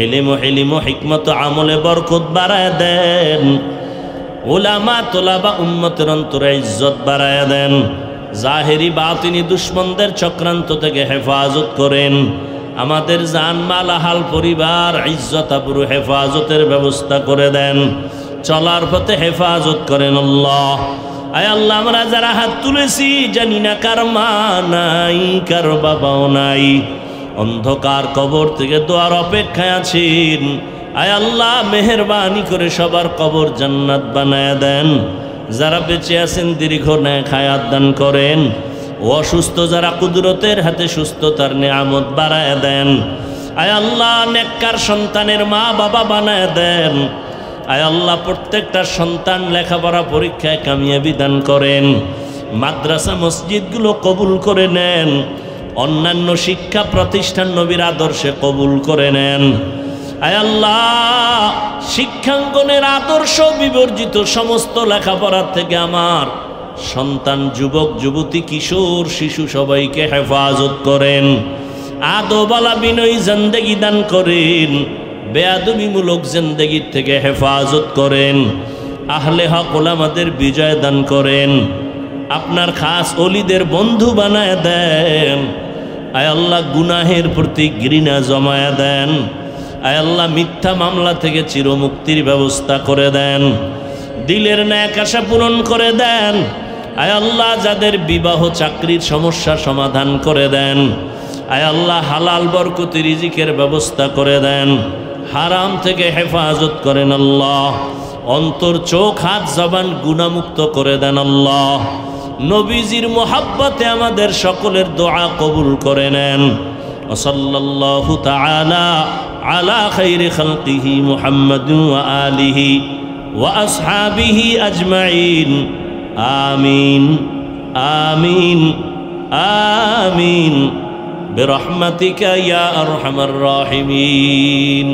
ইলম ও হিকমত আমলে বরকত বাড়ায় দেন। উলামা তোলাবা উম্মতের অন্তরে ইজ্জত বাড়ায় দেন। জাহেরি বাতিনি দুশ্মনদের চক্রান্ত থেকে হেফাজত করেন। আমাদের জানমাল আহাল পরিবার ইজ্জত আবরু হেফাজতের ব্যবস্থা করে দেন। চলার পথে হেফাজত করেন আল্লাহ। আয় আল্লাহ, আমরা যারা হাত তুলেছি জানি না কার মা নাই, কার বাবাও নাই, অন্ধকার কবর থেকে দোয়ার অপেক্ষায় আছেন। আয় আল্লাহ, মেহেরবানি করে সবার কবর জান্নাত বানায় দেন। যারা বেঁচে আছেন দীর্ঘ নেক হায়াত দান করেন। ও অসুস্থ যারা কুদরতের হাতে সুস্থতার নেয়ামত বাড়ায় দেন। আয় আল্লাহ, নেককার সন্তানের মা বাবা বানায় দেন। আয় আল্লাহ, প্রত্যেকটা সন্তান লেখাপড়া পরীক্ষায় কামিয়াবি দান করেন। মাদ্রাসা মসজিদগুলো কবুল করে নেন। অন্যান্য শিক্ষা প্রতিষ্ঠান নবীর আদর্শে কবুল করে নেন। আয় আল্লাহ, শিক্ষাঙ্গনের আদর্শ বিবর্জিত সমস্ত লেখাপড়ার থেকে আমার সন্তান, যুবক যুবতী, কিশোর শিশু সবাইকে হেফাজত করেন। আদবালা বিনয়ী জিন্দেগি দান করেন। বেয়াদবিমূলক জিন্দেগির থেকে হেফাজত করেন। আহলে হক ওলামাদের বিজয় দান করেন। আপনার খাস ওলিদের বন্ধু বানায় দেন। আয় আল্লাহ, গুনাহের প্রতি ঘৃণা জমায়া দেন। আয় আল্লাহ, মিথ্যা মামলা থেকে চিরমুক্তির ব্যবস্থা করে দেন। দিলের ন্যাক আশা পূরণ করে দেন। আয় আল্লাহ, যাদের বিবাহ চাকরির সমস্যা সমাধান করে দেন। আয় আল্লাহ, হালাল বরকতি রিজিকের ব্যবস্থা করে দেন। হারাম থেকে হেফাজত করেন আল্লাহ। অন্তর, চোখ, হাত, জবান গুনাহমুক্ত করে দেন আল্লাহ। নবীজির মোহাব্বতে আমাদের সকলের দোয়া কবুল করে নেন। সাল্লাল্লাহু তাআলা আলা খাইরি খালকিহি মুহাম্মাদিন ওয়া আলিহি ওয়া আসহাবিহি আজমাইন। আমিন আমিন আমিন বিরহমাতিকা ইয়া আরহামার রাহিমিন।